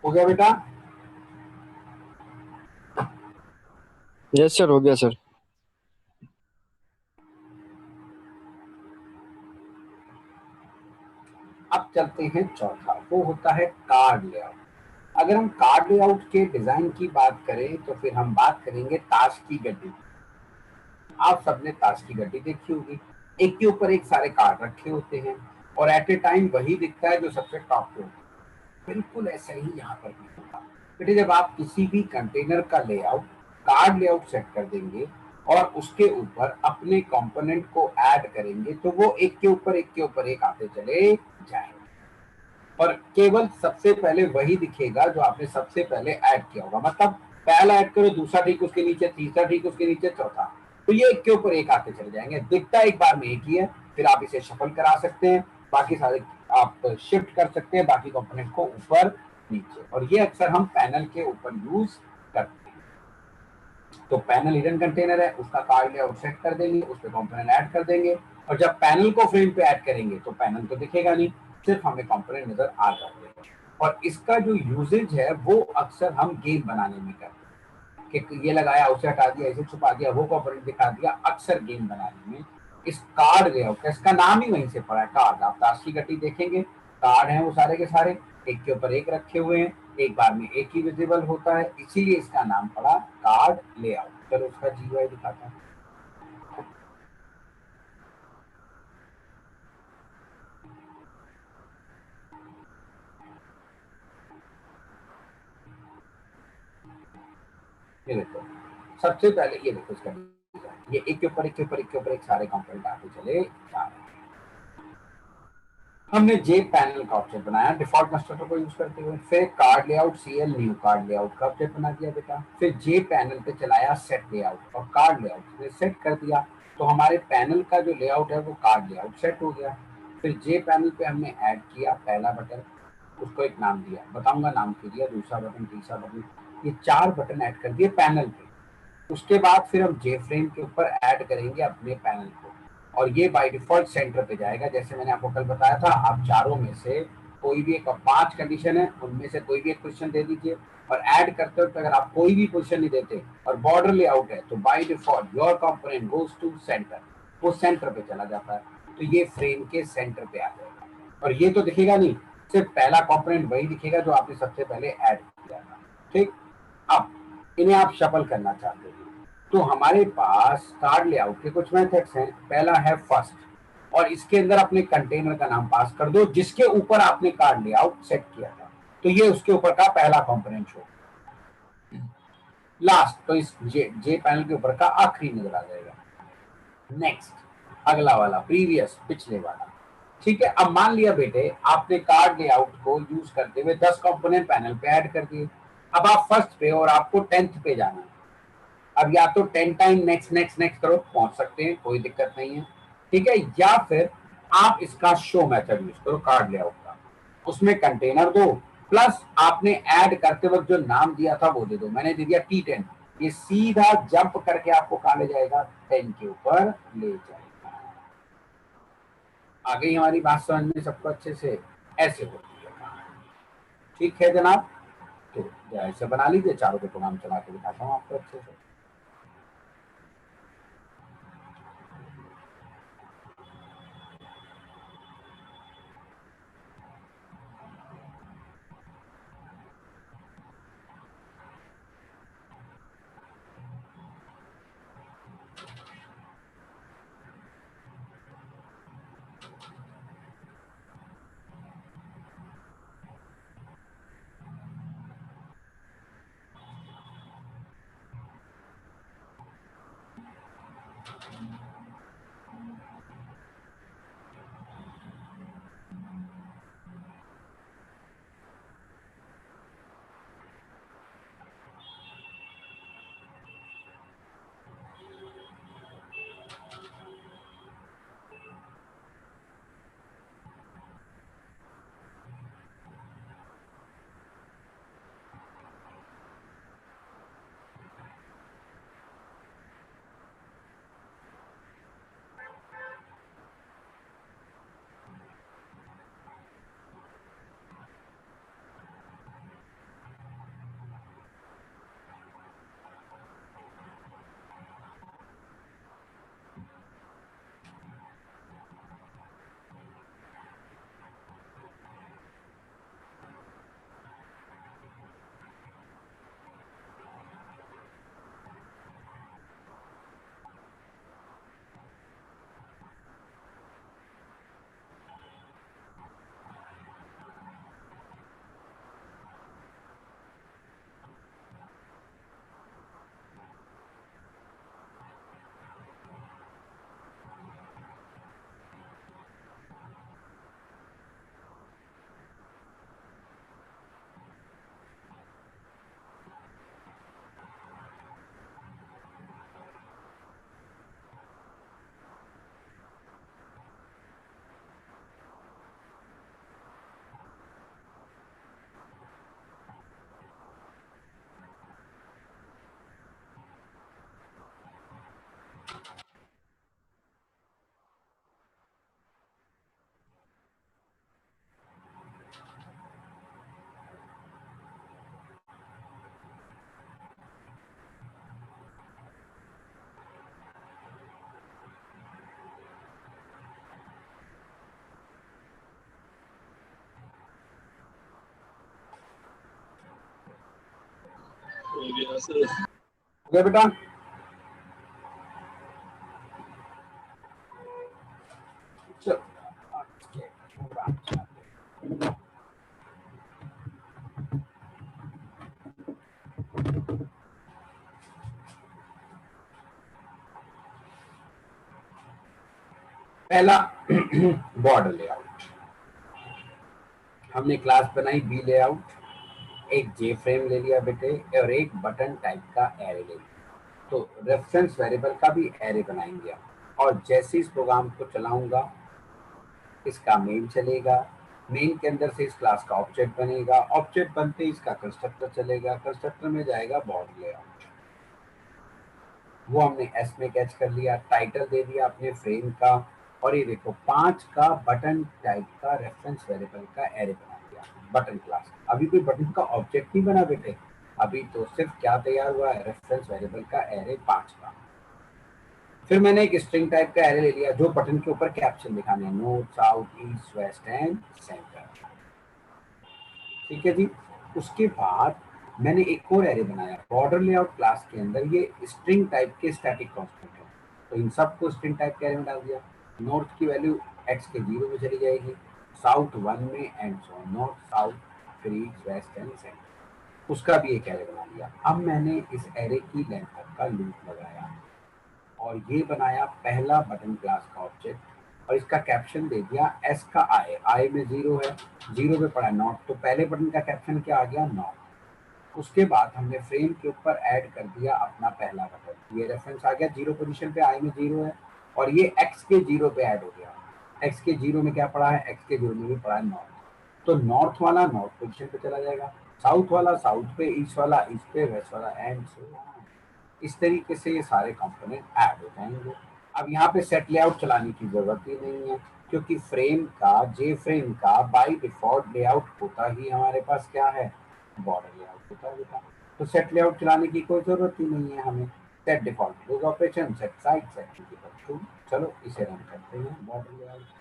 हो गया बेटा? यस सर, हो गया सर। अब चलते हैं चौथा, वो होता है कार्ड लेआउट। अगर हम कार्ड लेआउट के डिजाइन की बात करें तो फिर हम बात करेंगे ताश की गड्डी। आप सबने ताश की गड्डी देखी होगी, एक के ऊपर एक सारे कार्ड रखे होते हैं और एट ए टाइम वही दिखता है जो सबसे टॉप पे होता है। बिल्कुल ऐसा ही यहाँ पर भी होगा बेटे। जब आप किसी भी कंटेनर का लेआउट कार्ड लेआउट सेट कर देंगे और उसके ऊपर अपने कंपोनेंट को ऐड करेंगे तो वो एक के ऊपर एक के ऊपर एक आते चले जाएंगे और केवल सबसे पहले वही दिखेगा जो आपने सबसे पहले ऐड किया होगा। मतलब पहला ऐड करो, दूसरा ठीक उसके नीचे, तीसरा ठीक उसके नीचे, चौथा, तो ये एक के ऊपर एक आते चले जाएंगे। दिखता एक बार में एक ही है, फिर आप इसे शफल करा सकते हैं, बाकी सारे आप शिफ्ट कर सकते हैं बाकी कंपोनेंट को ऊपर नीचे, और ये अक्सर हम पैनल के ऊपर यूज करते हैं। तो पैनल हिडन कंटेनर है, उसका कार्ड लेआउट सेट कर देंगे, उस पर कंपोनेंट ऐड कर देंगे और जब पैनल को फ्रेम पे ऐड करेंगे तो पैनल तो दिखेगा नहीं, सिर्फ हमें कंपोनेंट नजर आ जाते हैं। और इसका जो यूजेज है वो अक्सर हम गेम बनाने में करते हैं कि ये लगाया उसे हटा दिया, इसे छुपा दिया, वो कंपोनेंट दिखा दिया। अक्सर गेम बनाने में इस कार्ड लेआउट का, इसका नाम ही वहीं से पड़ा है कार्ड। आप ताश की गट्टी देखेंगे, कार्ड हैं वो सारे के सारे एक के ऊपर एक रखे हुए हैं, एक बार में एक ही विजिबल होता है, इसीलिए इसका नाम पड़ा कार्ड लेआउट। चलो उसका जीयूआई दिखाता हूँ। ये देखो, सबसे पहले ये देखो इसका डिजाइन, ये एक के ऊपर एक के ऊपर एक के ऊपर एक सारे कंपोनेंट आते चले जा रहे हैं। हमने जे पैनल का ऑब्जेक्ट बनाया डिफॉल्ट कंस्ट्रक्टर को यूज करते हुए, फिर card layout CL new card layout का ऑब्जेक्ट बना दिया बेटा, फिर जे पैनल पे चलाया सेट लेआउट और कार्ड लेआउट ने सेट कर दिया, तो हमारे पैनल का जो लेआउट है वो कार्ड लेआउट सेट हो गया। फिर जे पैनल पे हमने ऐड किया पहला बटन, उसको एक नाम दिया, बताऊंगा नाम के दिया, दूसरा बटन, तीसरा बटन, ये 4 बटन ऐड कर दिए पैनल पे। उसके बाद फिर हम जे फ्रेम के ऊपर ऐड करेंगे अपने पैनल को और ये बाय डिफॉल्ट सेंटर पे जाएगा। जैसे मैंने आपको कल बताया था, आप चारों में से कोई भी एक, 5 कंडीशन है उनमें से कोई भी एक क्वेश्चन दे दीजिए और ऐड करते वक्त अगर आप कोई भी क्वेश्चन नहीं देते और बॉर्डर लेआउट है तो by default your component goes to center, वो सेंटर पे चला जाता है, तो ये फ्रेम के सेंटर पे आ जाएगा और ये तो दिखेगा नहीं, सिर्फ पहला कंपोनेंट वही दिखेगा जो आपने सबसे पहले ऐड किया था। ठीक, अब इन्हें आप शफल करना चाहते हैं तो हमारे पास कार्ड लेआउट के कुछ मेथड्स हैं। पहला है फर्स्ट, और इसके अंदर अपने कंटेनर का नाम पास कर दो जिसके ऊपर आपने कार्ड लेआउट सेट किया था, तो ये उसके ऊपर का पहला कंपोनेंट हो। लास्ट तो इस जे पैनल के ऊपर का आखिरी नजर आ जाएगा। नेक्स्ट, अगला वाला प्रीवियस, पिछले वाला। ठीक है, अब मान लिया बेटे आपने कार्ड लेआउट को यूज करते हुए 10 कंपोनेंट पैनल पे ऐड कर दिए। अब आप फर्स्ट पे और आपको 10th पे जाना है। अब या तो 10 टाइम नेक्स्ट नेक्स्ट नेक्स्ट करो, पहुंच सकते हैं, कोई दिक्कत नहीं है। ठीक है, या फिर आप इसका शो मेथड यूज करो कार्ड लेआउट का, उसमें कंटेनर दो प्लस आपने ऐड करते वक्त जो नाम दिया था वो दे दो, मैंने दे दिया T10, ये सीधा जंप करके आपको कहां ले जाएगा, 10 के ऊपर ले जाएगा। आ गई हमारी बात समझ में सबको अच्छे से, ऐसे होती है। ठीक है जनाब, तो ऐसे बना लीजिए, चारों के प्रोग्राम चला के दिखाता हूँ आपको अच्छे से। हो गया बेटा, चलो पहला बॉर्डर लेआउट, हमने क्लास बनाई बी लेआउट, एक जे फ्रेम ले लिया बेटे और एक बटन टाइप का एरे ले लिया। तो रेफरेंस वेरिएबल का भी एरे बनाएंगे और जैसे इस प्रोग्राम को चलाऊंगा इसका मेन चलेगा, मेन के अंदर से इस क्लास का ऑब्जेक्ट बनेगा, ऑब्जेक्ट बनते ही इसका कंस्ट्रक्टर चलेगा, कंस्ट्रक्टर में जाएगा बॉर्डर लेआउट, वो हमने एस में कैच कर लिया, टाइटल दे दिया अपने फ्रेम का, और ये देखो 5 का बटन टाइप का रेफरेंस वेरिएबल का एरे बना दिया बटन क्लास। अभी कोई बटन का ऑब्जेक्ट नहीं बना बेटे, अभी तो सिर्फ क्या तैयार हुआ है, रेफरेंस वेरिएबल का एरे 5 का। फिर मैंने एक स्ट्रिंग टाइप का एरे ले लिया जो बटन के ऊपर कैप्शन दिखाने हैं, north south east west and centre, ठीक है जी। उसके बाद मैंने एक और एरे बनाया बॉर्डर लेआउट क्लास के अंदर, ये स्ट्रिंग टाइप के स्टैटिक कांस्टेंट है, तो इन सबको स्ट्रिंग टाइप के एरे में डाल दिया। नॉर्थ की वैल्यू एक्स के 0 में चली जाएगी, साउथ 1 में एंड सो नॉर्थ साउथ फिर ईस्ट वेस्ट एंड सेंटर, उसका भी एक एरे बना लिया। अब मैंने इस एरे की लेंथ तक का लूप लगाया और ये बनाया पहला बटन क्लास का ऑब्जेक्ट और इसका कैप्शन दे दिया एस का आई में 0 है, 0 पे पड़ा नॉट, तो पहले बटन का कैप्शन क्या आ गया, नॉट। उसके बाद हमने फ्रेम के ऊपर ऐड कर दिया अपना पहला बटन, ये रेफरेंस आ गया 0 पोजीशन पे, आई में 0 है और ये एक्स के 0 पे ऐड हो गया, एक्स के 0 में क्या पड़ा है, एक्स के 0 में भी पड़ा है नॉट, तो नॉर्थ वाला नॉर्थ पोजीशन पे चला जाएगा, साउथ वाला साउथ पे, ईस्ट वाला ईस्ट पे, वेस्ट वाला एंड सो इस तरीके से ये सारे कंपोनेंट ऐड हो जाएंगे। अब यहाँ पे सेट लेआउट चलाने की जरूरत ही नहीं है, क्योंकि फ्रेम का, जे फ्रेम का बाय डिफॉल्ट लेआउट होता ही हमारे पास क्या है, बॉर्डर लेआउट होता है। तो सेट लेआउट चलाने की कोई जरूरत ही नहीं है हमें। Set default close operation, set side, set to. चलो इसे रन करते हैं बॉर्डर लेआउट।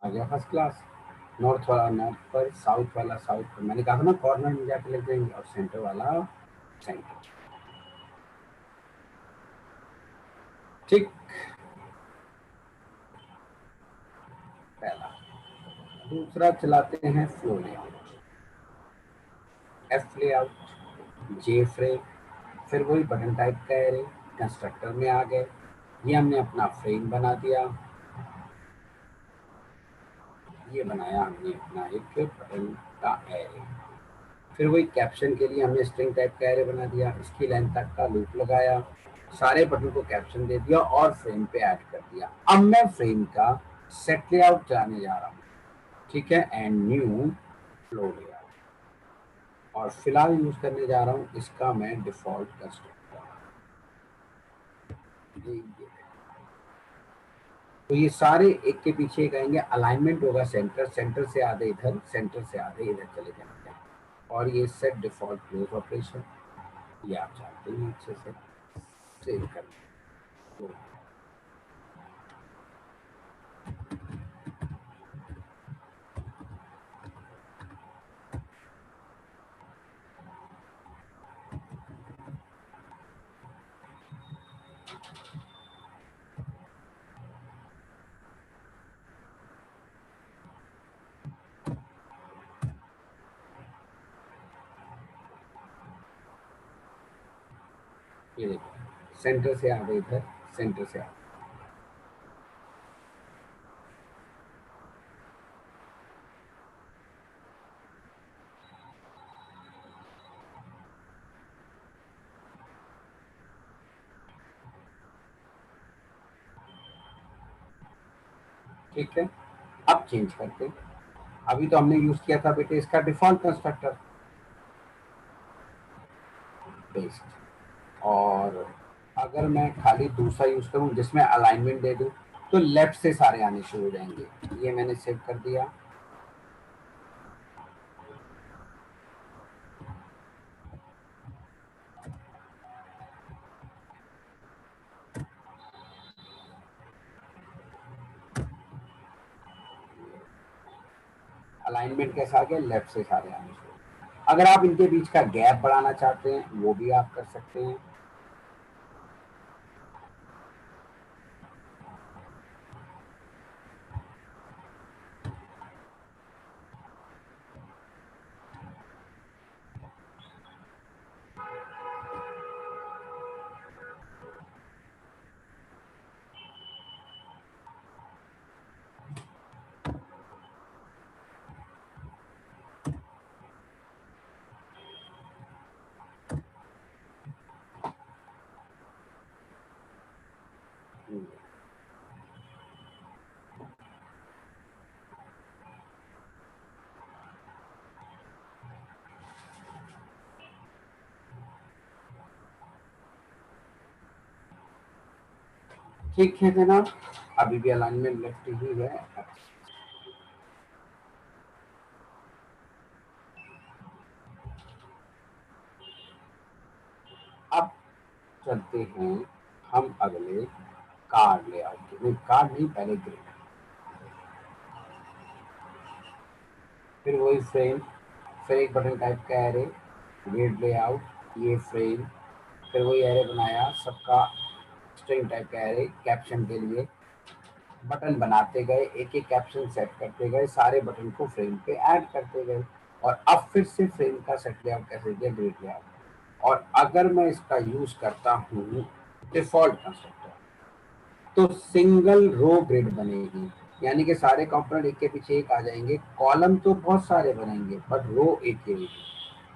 आ गया फर्स्ट क्लास। नॉर्थ वाला नॉर्थ पर, साउथ वाला साउथ पर, मैंने कहा था ना कॉर्नर में जाके लग जाएंगे, और सेंटर वाला सेंटर। ठीक, पहला। दूसरा चलाते हैं फ्लो लेआउट, एफ लेआउट, जे फ्रेम, फिर वही बटन टाइप का एरे, कंस्ट्रक्टर में आ गए। ये हमने अपना फ्रेम बना दिया, ये बनाया हमने अपना एक बटन का एरे। फिर वही कैप्शन के लिए हमने स्ट्रिंग टाइप का एरे बना दिया, इसकी लेंथ तक का लूप लगाया, सारे बटन को कैप्शन दे दिया और फ्रेम पे ऐड कर दिया। अब मैं फ्रेम का सेट लेआउट चलाने जा रहा हूँ, ठीक है, एंड न्यू फ्लो लेआउट, और फिलहाल यूज करने जा रहा हूँ इसका मैं डिफॉल्ट कंस्ट्रक्टर। तो ये सारे एक के पीछे एक आएंगे, अलाइनमेंट होगा सेंटर, सेंटर से आधे इधर, सेंटर से आधे इधर चले जाएंगे, और ये सेट डिफॉल्ट क्लोज ऑपरेशन, ये आप जानते हैं अच्छे से। सेव कर तो ये देखो, सेंटर से आधे इधर, सेंटर से आधे, ठीक है। अब चेंज करते हैं। अभी तो हमने यूज किया था बेटे इसका डिफॉल्ट कंस्ट्रक्टर बेस्ड, और अगर मैं खाली दूसरा यूज करूं जिसमें अलाइनमेंट दे दूं, तो लेफ्ट से सारे आने शुरू हो जाएंगे। ये मैंने सेव कर दिया। अलाइनमेंट कैसा आ गया, लेफ्ट से सारे आने शुरू। अगर आप इनके बीच का गैप बढ़ाना चाहते हैं वो भी आप कर सकते हैं। ठीक है जनाब, अभी भी अलाइनमेंट लेफ्ट ही है। अब चलते हैं हम अगले कार्ड लेआउट के, नहीं कार्ड नहीं, पहले ग्रिड, फिर वही फ्रेम, फिर एक बटन टाइप का एरे, ग्रिड लेआउट, ये फ्रेम, फिर वही एरे बनाया सबका, स्ट्रिंग टाइप का एरे कैप्शन के लिए, बटन बनाते गए, एक एक कैप्शन सेट करते गए, सारे बटन को फ्रेम पे ऐड करते गए, और अब फिर से फ्रेम का सेट लेआउट कैसे दिया, ग्रिड लेआउट। और अगर मैं इसका यूज करता हूँ डिफॉल्ट कंस्ट्रक्टर, तो सिंगल रो ग्रिड बनेगी, यानी कि सारे कंपोनेंट एक के पीछे एक आ जाएंगे, कॉलम तो बहुत सारे बनेंगे बट रो एक ही होगी।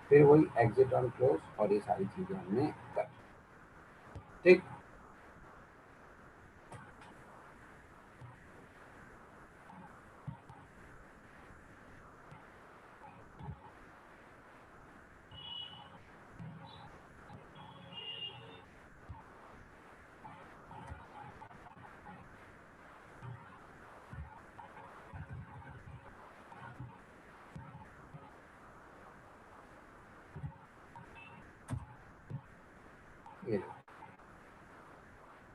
फिर वही एग्जिट ऑन क्लोज और ये सारी चीजें हमने कर, ठीक। ये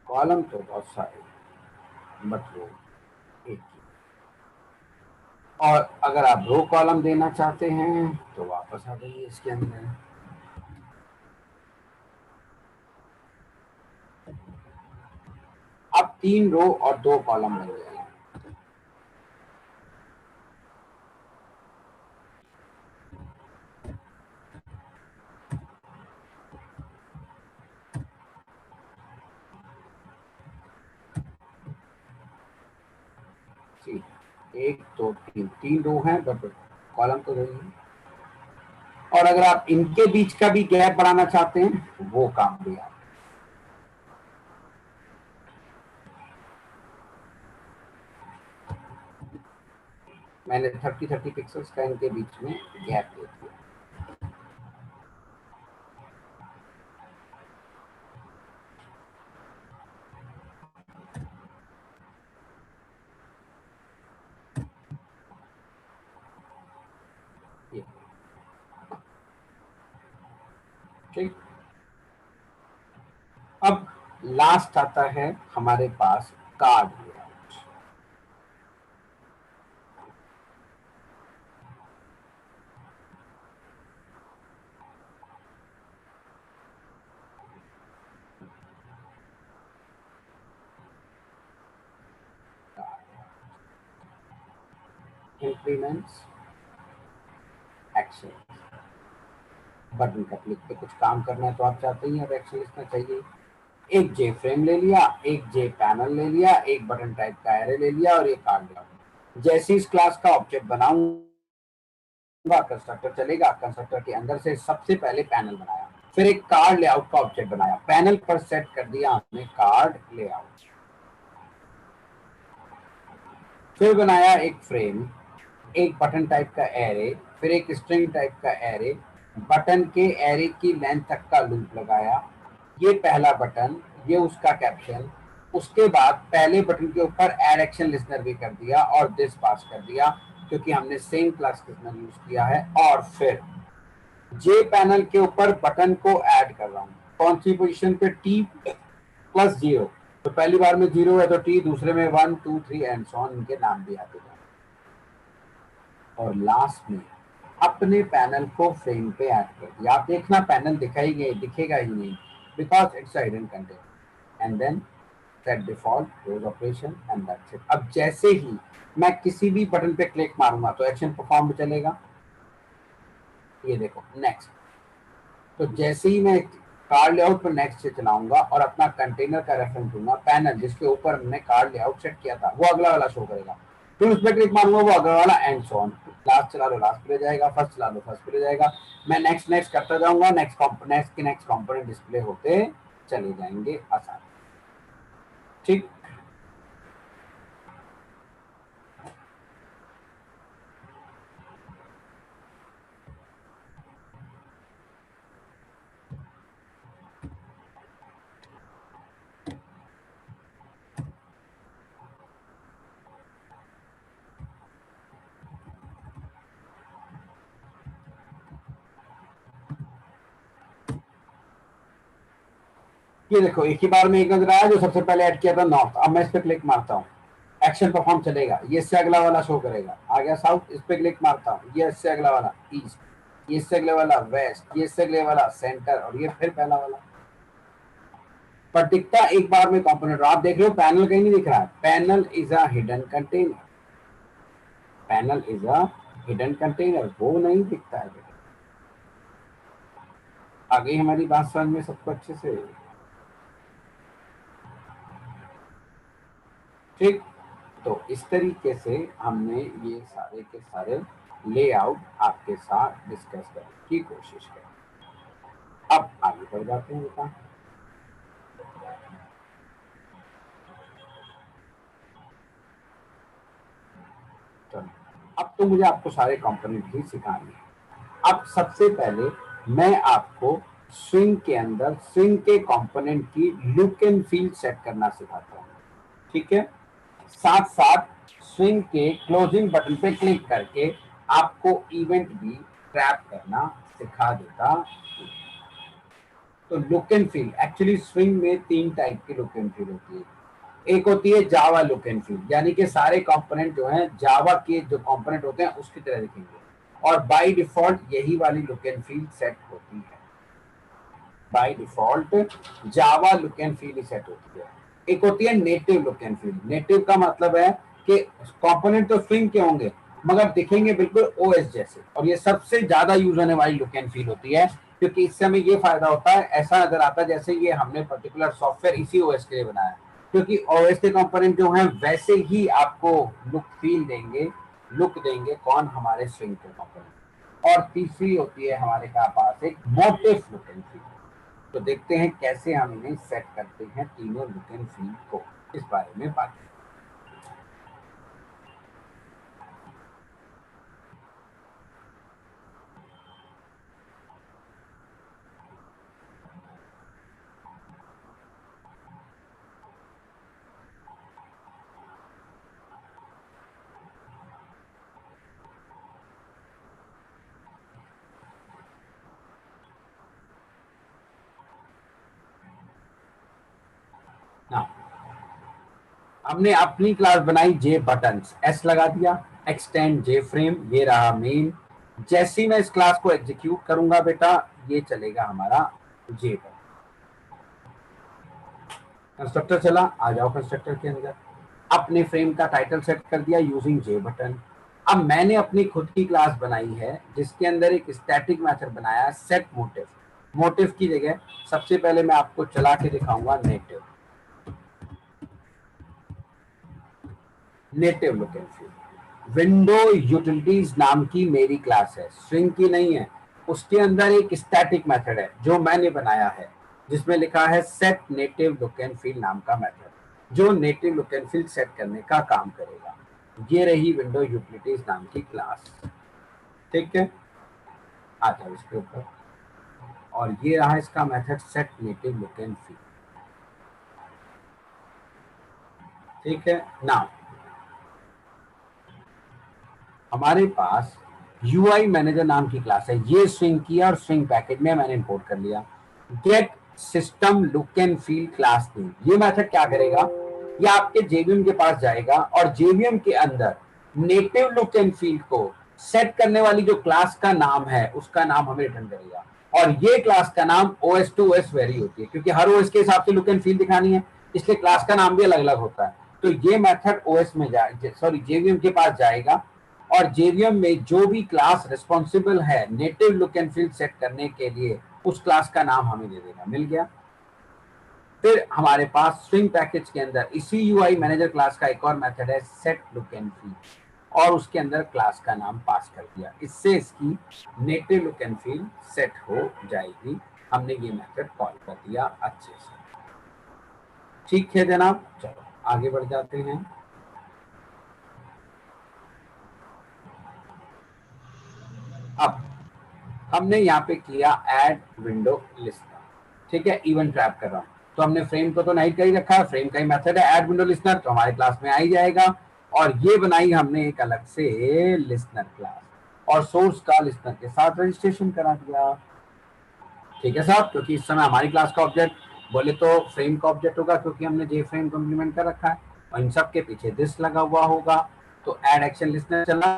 कॉलम तो बहुत सारे बट रो एक ही। और अगर आप रो कॉलम देना चाहते हैं तो वापस आ जाइए इसके अंदर, अब 3 रो और 2 कॉलम बन जाएंगे। ठीक, 1 2 3, 3 रो हैं बट कॉलम तो वही है। और अगर आप इनके बीच का भी गैप बढ़ाना चाहते हैं वो काम भी आप, मैंने 30-30 पिक्सल्स का इनके बीच में गैप दे दिया। ये, ठीक। अब लास्ट आता है हमारे पास card layout. Increments, action, button का क्लिक पे कुछ काम करना है तो आप चाहते ही अब एक्शन लिखना चाहिए। एक जे फ्रेम ले लिया, एक जे पैनल ले लिया, एक बटन टाइप का एरे ले लिया और एक कार्ड लेआउट। जैसे इस क्लास का ऑब्जेक्ट बनाऊंगा कंस्ट्रक्टर चलेगा, कंस्ट्रक्टर के अंदर से सबसे पहले पैनल बनाया, फिर एक कार्ड लेआउट का ऑब्जेक्ट बनाया, पैनल पर सेट कर दिया हमने कार्ड लेआउट, फिर बनाया एक फ्रेम, एक बटन टाइप का एरे, फिर एक स्ट्रिंग टाइप का एरे, बटन के एरे की लेंथ तक का लूप लगाया, ये पहला बटन, ये उसका कैप्शन, उसके बाद पहले बटन के ऊपर एड एक्शन लिसनर भी कर दिया और दिस पास कर दिया क्योंकि हमने सेम क्लास लिसनर यूज किया है। और फिर जे पैनल के ऊपर बटन को ऐड कर रहा हूँ, कौन सी पोजीशन पे, टी प्लस 0, तो पहली बार में 0 है तो टी, दूसरे में 1 2 3 एंड सो ऑन, इनके नाम भी आते हैं। और लास्ट में अपने पैनल को फ्रेम पे ऐड कर दिया। आप देखना पैनल दिखेगा ही नहीं because it's hidden content. And then set default close operation and that's it. अब जैसे ही मैं किसी भी बटन पे क्लिक मारूंगा तो एक्शन परफॉर्म चलेगा। ये देखो नेक्स्ट, तो जैसे ही मैं कार्ड लेआउट पर नेक्स्ट से चलाऊंगा और अपना कंटेनर का रेफरेंस दूंगा, पैनल जिसके ऊपर मैंने कार्ड लेआउट सेट किया था वो अगला वाला शो करेगा, फिर उस पर क्लिक मारूंगा वो अगला वाला एंड सो ऑन। लास्ट चला लो लास्ट पे जाएगा, फर्स्ट चला लो फर्स्ट पे जाएगा, मैं नेक्स्ट नेक्स्ट करता जाऊंगा, नेक्स्ट कंपोनेंट डिस्प्ले होते चले जाएंगे आसान, ठीक। ये देखो एक ही बार में एक नजर आया, जो सबसे पहले ऐड किया था नॉर्थ, अब मैं इस पे क्लिक मारता हूँ, एक्शन परफॉर्म चलेगा, ये इससे अगला वाला शो करेगा। आ गया साउथ, इस पे क्लिक मारता हूँ, ये इससे अगला वाला ईस्ट, ये इससे अगले वाला वेस्ट, ये इससे अगले वाला सेंटर, और ये फिर पहला वाला। पर दिखता एक बार में कंपोनेंट। आप देख रहे हो पैनल कहीं नहीं दिख रहा है। Panel is a hidden container, panel is a hidden container, वो नहीं दिखता है। आ गई हमारी बात समझ में सबको अच्छे से? ठीक, तो इस तरीके से हमने ये सारे के सारे लेआउट आपके साथ डिस्कस करने की कोशिश करी। अब आगे बढ़ जाते हैं बेटा। चलो, अब तो मुझे आपको सारे कंपोनेंट ही सिखाने हैं। अब सबसे पहले मैं आपको स्विंग के अंदर स्विंग के कंपोनेंट की लुक एंड फील सेट करना सिखाता हूँ। ठीक है, साथ साथ स्विंग के क्लोजिंग बटन पे क्लिक करके आपको इवेंट भी ट्रैप करना सिखा देता। तो look and feel, actually swing में 3 टाइप की लुक एंड फील होती है। एक होती है जावा लुक एंड फील, यानी कि सारे कंपोनेंट जो हैं जावा के जो कंपोनेंट होते हैं उसकी तरह दिखेंगे, और बाय डिफॉल्ट यही वाली लुक एंड फील सेट होती है। By default Java look and feel set होती है। एक होती है native look and feel. Native का मतलब है कि कंपोनेंट तो स्विंग के होंगे मगर दिखेंगे बिल्कुल ओएस जैसे, और ये सबसे ज्यादा यूज होने वाली लुक एंड फील होती है, क्योंकि इससे हमें ये फायदा होता है, ऐसा नजर आता है जैसे ये हमने पर्टिकुलर सॉफ्टवेयर इसी ओएस के लिए बनाया है, क्योंकि ओएस के कंपोनेंट जो हैं वैसे ही आपको लुक फील देंगे, लुक देंगे कौन, हमारे स्विंग के कंपोनेंट। और तीसरी होती है हमारे पास एक मोटिव लुक एंड फील। तो देखते हैं कैसे हम इन्हें सेट करते हैं तीनों लुक एंड फील को, इस बारे में बात। ना, हमने अपनी क्लास बनाई जे बटन्स, एस लगा दिया, एक्सटेंड जे फ्रेम, ये रहा मेन। जैसे ही मैं इस क्लास को एग्जीक्यूट करूंगा बेटा, ये चलेगा हमारा जे बटन। कंस्ट्रक्टर चला, आ जाओ कंस्ट्रक्टर के अंदर। अपने फ्रेम का टाइटल सेट कर दिया यूजिंग जे बटन। अब मैंने अपनी खुद की क्लास बनाई है जिसके अंदर एक स्टैटिक मेथड बनाया सेट मोटिव। मोटिव की जगह सबसे पहले मैं आपको चला के दिखाऊंगा native, native look and feel. Window utilities नाम की मेरी क्लास है, स्ट्रिंग की नहीं है। उसके अंदर एक स्टैटिक मेथड है जो मैंने बनाया है, जिसमें लिखा है set native look and feel नाम का मेथड, जो native look and feel set करने का काम करेगा। ये रही विंडो यूटिलिटीज नाम की क्लास। ठीक है, आ जाओ इसके ऊपर। और ये रहा इसका method set native look and feel. ठीक है, नाउ हमारे पास यूआई मैनेजर नाम की क्लास है, ये स्विंग किया और स्विंग पैकेज में मैंने इंपोर्ट कर लिया। Get system look and feel class name, ये मेथड क्या करेगा, ये आपके जेवीएम के पास जाएगा और जेवीएम के अंदर नेटिव लुक एंड फील को सेट करने वाली जो क्लास का नाम है उसका नाम हमें रिटर्न करेगा। और ये क्लास का नाम ओएस टू ओएस वेरी होती है, क्योंकि हर ओएस के हिसाब से लुक एंड फील दिखानी है, इसलिए क्लास का नाम भी अलग अलग होता है। तो ये मेथड ओएस में सॉरी जेवीएम के पास जाएगा, और जेवीएम में जो भी क्लास रिस्पॉन्सिबल है native look and feel set करने के लिए, उस क्लास का नाम हमें दे देगा। मिल गया। फिर हमारे पास स्विंग पैकेज के अंदर इसी यूआई मैनेजर क्लास का एक और मेथड है सेट लुक एंड फील, और उसके अंदर क्लास का नाम पास कर दिया, इससे इसकी native look and feel set हो जाएगी। हमने ये मेथड कॉल कर दिया अच्छे से। ठीक है जनाब, चलो आगे बढ़ जाते हैं। अब हमने यहाँ पे किया ऐड विंडो लिस्टर। ठीक है, इवेंट ट्रैप कर रहा हूँ, तो हमने फ्रेम को तो नाइट का ही रखा है, फ्रेम का ही मेथड है ऐड विंडो लिस्टर, तो हमारे क्लास में आ ही जाएगा। और ये बनाई हमने एक अलग से लिस्नर क्लास, और सोर्स का लिस्नर के साथ रजिस्ट्रेशन करा दिया। ठीक है साहब, क्योंकि इस समय हमारी क्लास का ऑब्जेक्ट बोले तो फ्रेम का ऑब्जेक्ट होगा, क्योंकि हमने जे फ्रेम को इम्प्लीमेंट कर रखा है, और इन सब के पीछे दिस लगा हुआ होगा। तो ऐड एक्शन लिस्नर चला,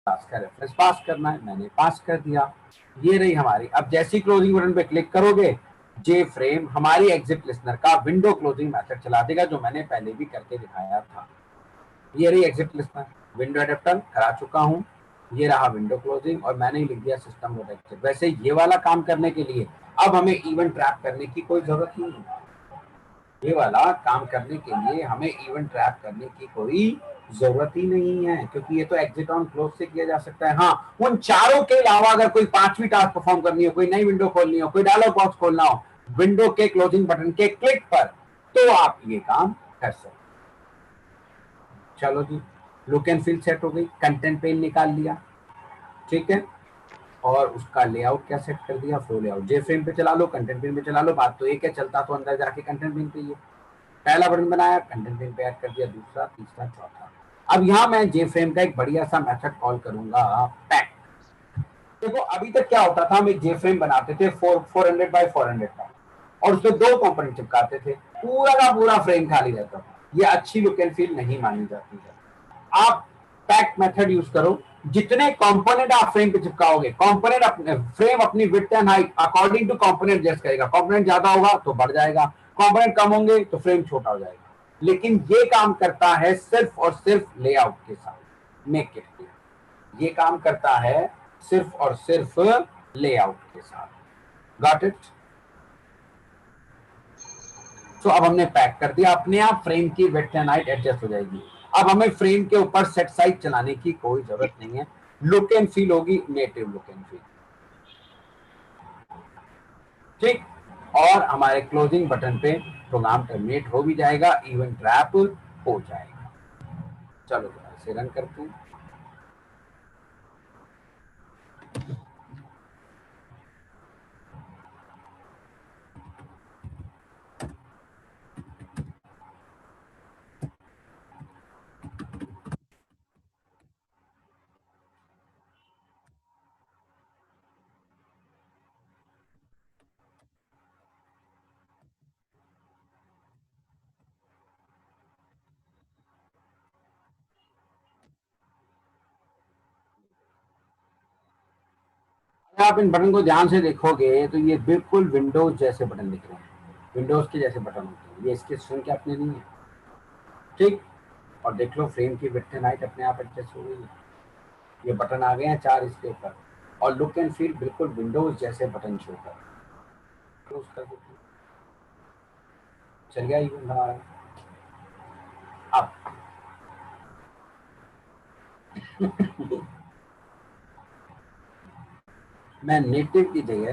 क्लास का रेफरेंस पास करना है, मैंने पास कर दिया। ये रही हमारी। अब जैसी क्लोजिंग बटन पे क्लिक करोगे, जे फ्रेम हमारी एग्जिट लिस्नर का विंडो क्लोजिंग मेथड चला देगा, जो मैंने पहले भी करके दिखाया था। ये रही एग्जिट लिस्नर, विंडो एडेप्टर करा चुका हूँ, ये रहा विंडो क्लोजिंग, और मैंने लिख दिया सिस्टम मोड एग्जिट। वैसे ये वाला काम करने के लिए अब हमें इवेंट ट्रैप करने की कोई जरूरत नहीं है। ये वाला काम करने के लिए हमें इवेंट ट्रैप करने की कोई जरूरत ही नहीं है, क्योंकि ये तो एग्जिट ऑन क्लोज से किया जा सकता है। हाँ, उन चारों के अलावा अगर कोई पांचवी टास्क परफॉर्म करनी हो, कोई नई विंडो खोलनी हो, कोई डायलॉग बॉक्स खोलना हो विंडो के क्लोजिंग बटन के क्लिक पर, तो आप ये काम कर सकते। चलो जी, लुक एंड फील सेट हो गई, कंटेंट पेन निकाल लिया, ठीक है, और उसका लेआउट क्या सेट कर दिया, फ्लो लेआउट। जे फ्रेम पे चला लो, कंटेंट पेन पे चला लो, बात तो एक है, चलता तो अंदर जाके कंटेंट पेन पे ही है। पहला बटन बनाया, कंटेंट पेन पे ऐड कर दिया, दूसरा, तीसरा, चौथा। अब यहाँ मैं जे फ्रेम का एक बढ़िया सा मेथड कॉल करूंगा, पैक। देखो अभी तक क्या होता था, हम एक जे फ्रेम बनाते थे 400 बाय 400 का, और उसमें दो कंपोनेंट चिपकाते थे, पूरा का पूरा फ्रेम खाली रहता था। ये अच्छी लुक एंड फील नहीं मानी जाती है। आप पैक मेथड यूज करो, जितने कंपोनेंट आप फ्रेम पे चिपकाओगे, कंपोनेंट अपने फ्रेम अपनी width and height according to component adjust करेगा। कंपोनेंट ज्यादा होगा तो बढ़ जाएगा, कंपोनेंट कम होंगे तो फ्रेम छोटा हो जाएगा। लेकिन ये काम करता है सिर्फ और सिर्फ लेआउट के साथ, मेक इट क्लियर। ये काम करता है सिर्फ और सिर्फ लेआउट के साथ। Got it? तो अब हमने पैक कर दिया, अपने आप फ्रेम की विड्थ एंड हाइट एडजस्ट हो जाएगी। अब हमें फ्रेम के ऊपर सेट साइज चलाने की कोई जरूरत नहीं है, लुक एंड फील होगी नेटिव लुक एंड फील, ठीक। और हमारे क्लोजिंग बटन पे प्रोग्राम टर्मिनेट हो भी जाएगा, इवेंट रैप हो जाएगा। चलो इसे रन करते हैं। आप इन बटन को ध्यान से देखोगे तो ये बिल्कुल विंडोज जैसे बटन दिख रहे हैं, विंडोज के जैसे बटन होते हैं। ये इसके स्ट्रिंग के अपने नहीं है, ठीक। और देख लो फ्रेम की विड्थ एंड हाइट अपने आप एडजस्ट हो गई है। ये बटन आ गए हैं चार इसके ऊपर, और लुक एंड फील बिल्कुल विंडोज जैसे बटन शो कर, क्लोज कर देते हैं। चल गया इवेंट हमारा। अब मैं नेटिव की जगह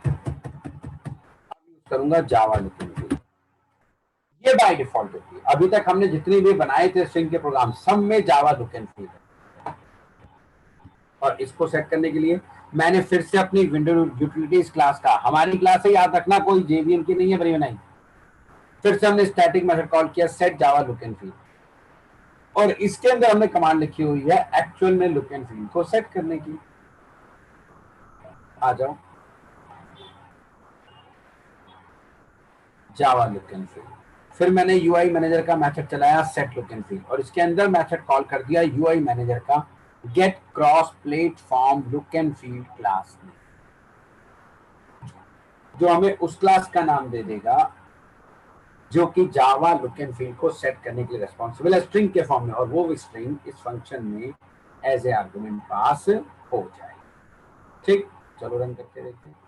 यूज करूंगा जावा लुक एंड फील। ये बाय डिफॉल्ट होती है। अभी तक हमने जितने भी बनाए थे स्ट्रिंग के प्रोग्राम, सब में जावा लुक एंड फील है। और इसको सेट करने के लिए मैंने फिर से अपनी विंडो यूटिलिटीज क्लास का, हमारी क्लास है याद रखना, कोई जेवीएम की नहीं है, बनी बनाई। फिर से हमने स्टैटिक मेथड कॉल किया set Java look and feel, और इसके अंदर हमने कमांड लिखी हुई है एक्चुअल में लुक एंड फील को सेट करने की। आ जाओ, जावा लुक एंड फील। फिर मैंने यूआई मैनेजर का मेथड चलाया सेट लुक एंड फील, और इसके अंदर मेथड कॉल कर दिया यूआई मैनेजर का get cross platform look and feel class में, जो हमें उस क्लास का नाम दे देगा जो कि जावा लुक एंड फील को सेट करने के लिए रेस्पॉन्सिबल है स्ट्रिंग के फॉर्म में, और वो स्ट्रिंग इस फंक्शन में एज ए आर्गुमेंट पास हो जाए, ठीक। चलो रन करके देखते हैं।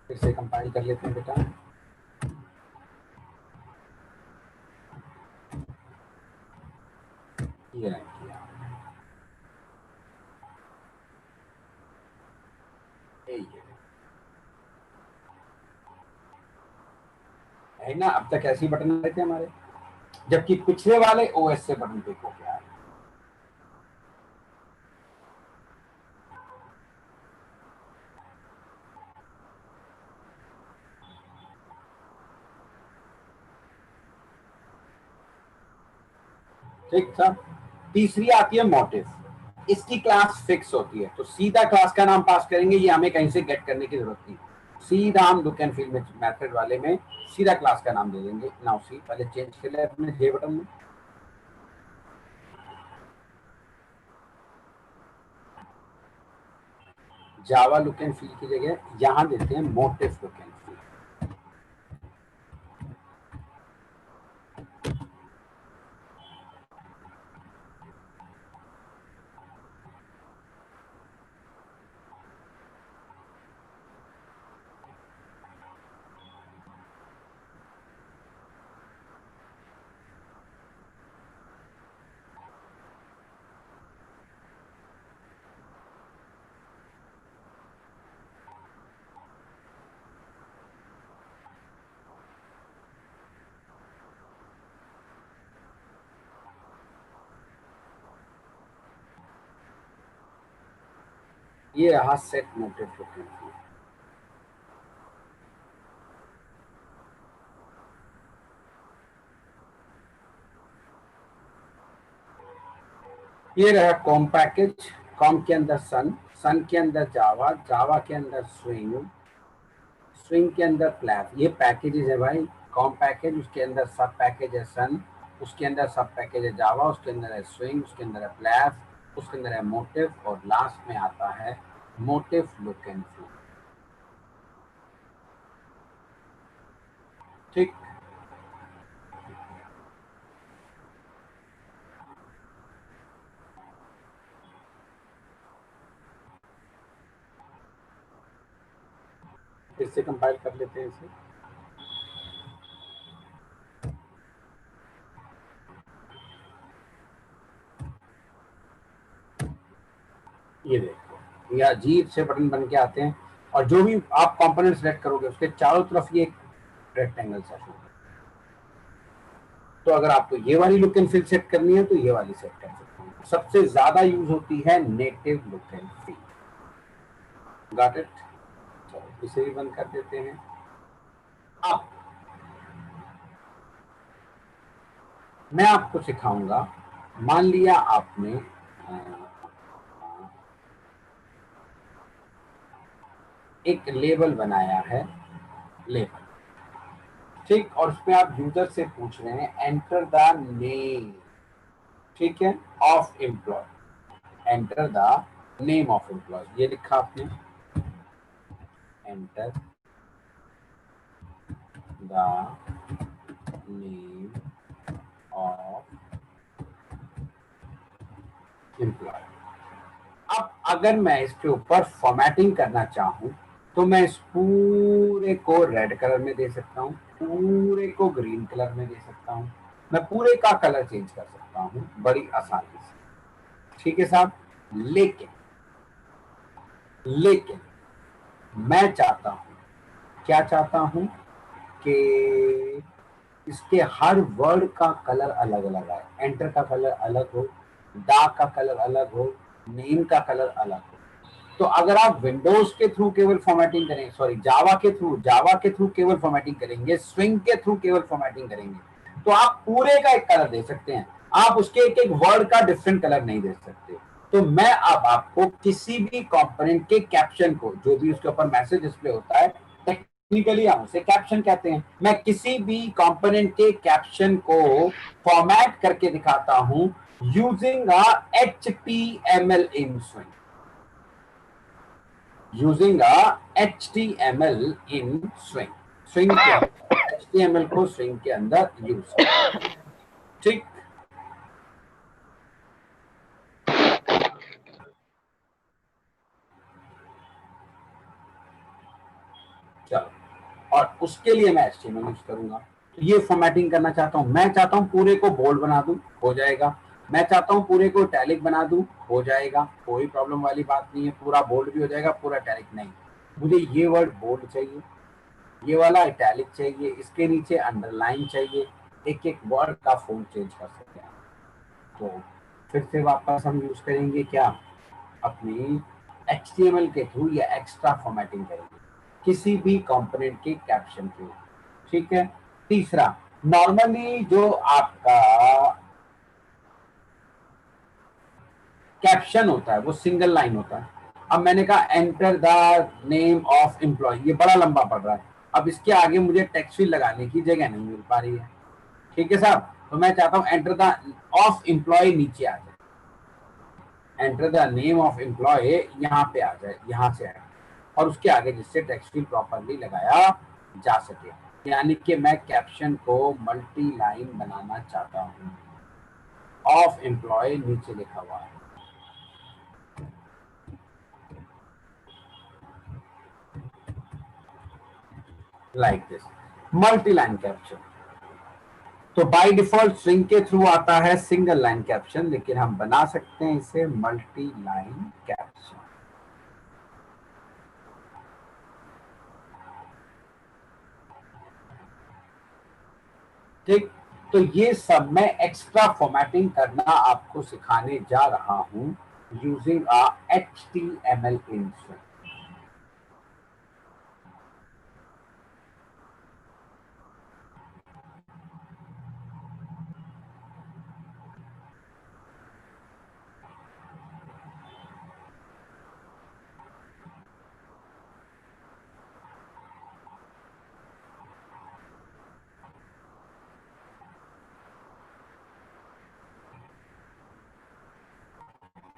फिर से कंपाइल कर लेते हैं बेटा। ये रन किया, ये है ना। अब तक ऐसे ही बटन आए थे हमारे, जबकि पिछले वाले ओएस से बटन पे हो गया है। ठीक था। तीसरी आती है मोटिव, इसकी क्लास फिक्स होती है, तो सीधा क्लास का नाम पास करेंगे, ये हमें कहीं से गेट करने की जरूरत नहीं, सीधा हम लुक एंड फील मेथड वाले में सीधा क्लास का नाम दे देंगे। नाउ सी, पहले चेंज कर ले अपने जे बटन में, जावा लुक एंड फील की जगह यहां देते हैं मोटिव लुक एंड फील। ये रहा set motive look and feel. ये रहा कॉम पैकेज, कॉम के अंदर सन, सन के अंदर जावा, जावा के अंदर स्विंग, स्विंग के अंदर प्लैब। ये पैकेजेस है भाई, कॉम पैकेज, उसके अंदर सब पैकेज है सन, उसके अंदर सब पैकेज है जावा, उसके अंदर है स्विंग, उसके अंदर है प्लैब, उसके अंदर है मोटिव, और लास्ट में आता है मोटिव लुक एंड फील। ठीक, फिर से कंपाइल कर लेते हैं इसे। ये देखो, ये अजीब से बटन बन के आते हैं, और जो भी आप कंपोनेंट सेलेक्ट करोगे उसके चारों तरफ ये रेक्टेंगल सा शो। तो अगर आपको ये वाली लुक एंड फील सेट करनी है तो ये वाली सेट कर सकते हैं। सबसे ज्यादा यूज होती है native look and feel. Got it? चलो इसे भी बंद कर देते हैं। अब मैं आपको सिखाऊंगा, मान लिया आपने एक लेबल बनाया है, लेबल, ठीक, और उसमें आप यूजर से पूछ रहे हैं एंटर द नेम, ठीक है, of employee, enter the name of employee, ये लिखा आपने, enter the name of employee. अब अगर मैं इसके ऊपर फॉर्मेटिंग करना चाहूं तो मैं इस पूरे को रेड कलर में दे सकता हूं, पूरे को ग्रीन कलर में दे सकता हूं, मैं पूरे का कलर चेंज कर सकता हूं बड़ी आसानी से, ठीक है साहब। लेकिन लेकिन मैं चाहता हूं, क्या चाहता हूं, कि इसके हर वर्ड का कलर अलग अलग आए, एंटर का कलर अलग हो, दा का कलर अलग हो, नेम का कलर अलग हो। तो अगर आप विंडोज के थ्रू केवल फॉर्मेटिंग करेंगे, सॉरी जावा के थ्रू केवल फॉर्मेटिंग करेंगे, स्विंग के थ्रू केवल फॉर्मेटिंग करेंगे, तो आप पूरे का एक कलर दे सकते हैं, आप उसके एक एक वर्ड का डिफरेंट कलर नहीं दे सकते। तो मैं अब आपको किसी भी कंपोनेंट के कैप्शन को, जो भी उसके ऊपर मैसेज डिस्प्ले होता है, टेक्निकली हम उसे कैप्शन कहते हैं, मैं किसी भी कंपोनेंट के कैप्शन को फॉर्मेट करके दिखाता हूं using HTML in Swing, using a HTML in Swing, Swing के अंदर HTML को Swing के अंदर यूज, ठीक। चलो, और उसके लिए मैं HTML यूज करूंगा। तो ये फॉर्मेटिंग करना चाहता हूं, मैं चाहता हूं पूरे को बोल्ड बना दूं, हो जाएगा, मैं चाहता हूं पूरे को इटैलिक बना दूं, हो जाएगा, कोई प्रॉब्लम वाली बात नहीं है, पूरा बोल्ड भी हो जाएगा, पूरा इटैलिक नहीं, मुझे ये वर्ड बोल्ड चाहिए, ये वाला इटैलिक चाहिए, इसके नीचे अंडरलाइन चाहिए, एक एक वर्ड का फॉन्ट चेंज कर सकते हैं। तो फिर से वापस हम यूज करेंगे क्या, अपनी HTML के थ्रू या एक्स्ट्रा फॉर्मेटिंग करेंगे किसी भी कंपोनेंट के कैप्शन के, ठीक है। तीसरा, नॉर्मली जो आपका कैप्शन होता है वो सिंगल लाइन होता है। अब मैंने कहा enter the name of employee, ये बड़ा लंबा पड़ रहा है, अब इसके आगे मुझे टेक्स्ट फील्ड लगाने की जगह नहीं मिल पा रही है। ठीक है साहब, तो मैं चाहता हूं एंटर द ऑफ एम्प्लॉय नीचे आ जाए, enter the name of employee यहाँ पे आ जाए, यहाँ से आए, और उसके आगे जिससे टेक्स्ट फील्ड प्रॉपरली लगाया जा सके। यानी कि मैं कैप्शन को मल्टी लाइन बनाना चाहता हूँ। ऑफ एम्प्लॉय नीचे लिखा हुआ है, like this, multi line caption. तो बाय डिफॉल्ट स्ट्रिंग के थ्रू आता है सिंगल लाइन कैप्शन, लेकिन हम बना सकते हैं इसे मल्टी लाइन कैप्शन। ठीक, तो ये सब मैं एक्स्ट्रा फॉर्मेटिंग करना आपको सिखाने जा रहा हूं यूजिंग अ HTML इंस्ट्रक्शन।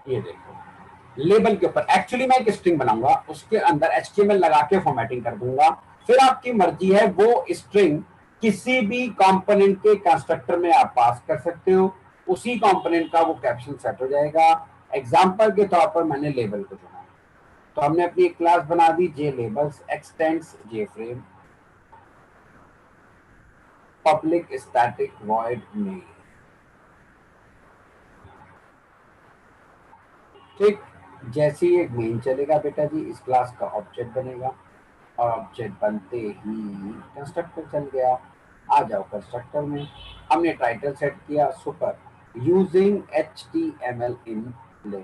ये देखो लेबल के ऊपर एक्चुअली मैं एक स्ट्रिंग बनाऊंगा, उसके अंदर HTML लगा के फॉर्मेटिंग कर दूंगा, फिर आपकी मर्जी है वो स्ट्रिंग किसी भी कंपोनेंट के कंस्ट्रक्टर में आप पास कर सकते हो, उसी कंपोनेंट का वो कैप्शन सेट हो जाएगा। एग्जांपल के तौर पर मैंने लेबल को चुना, तो हमने अपनी एक क्लास बना दी J labels extends J frame public static void main. ठीक, जैसे ही एक मेन चलेगा बेटा जी, इस क्लास का ऑब्जेक्ट बनेगा, और ऑब्जेक्ट बनते ही कंस्ट्रक्टर चल गया। आ जाओ कंस्ट्रक्टर में, हमने टाइटल सेट किया super using HTML in label.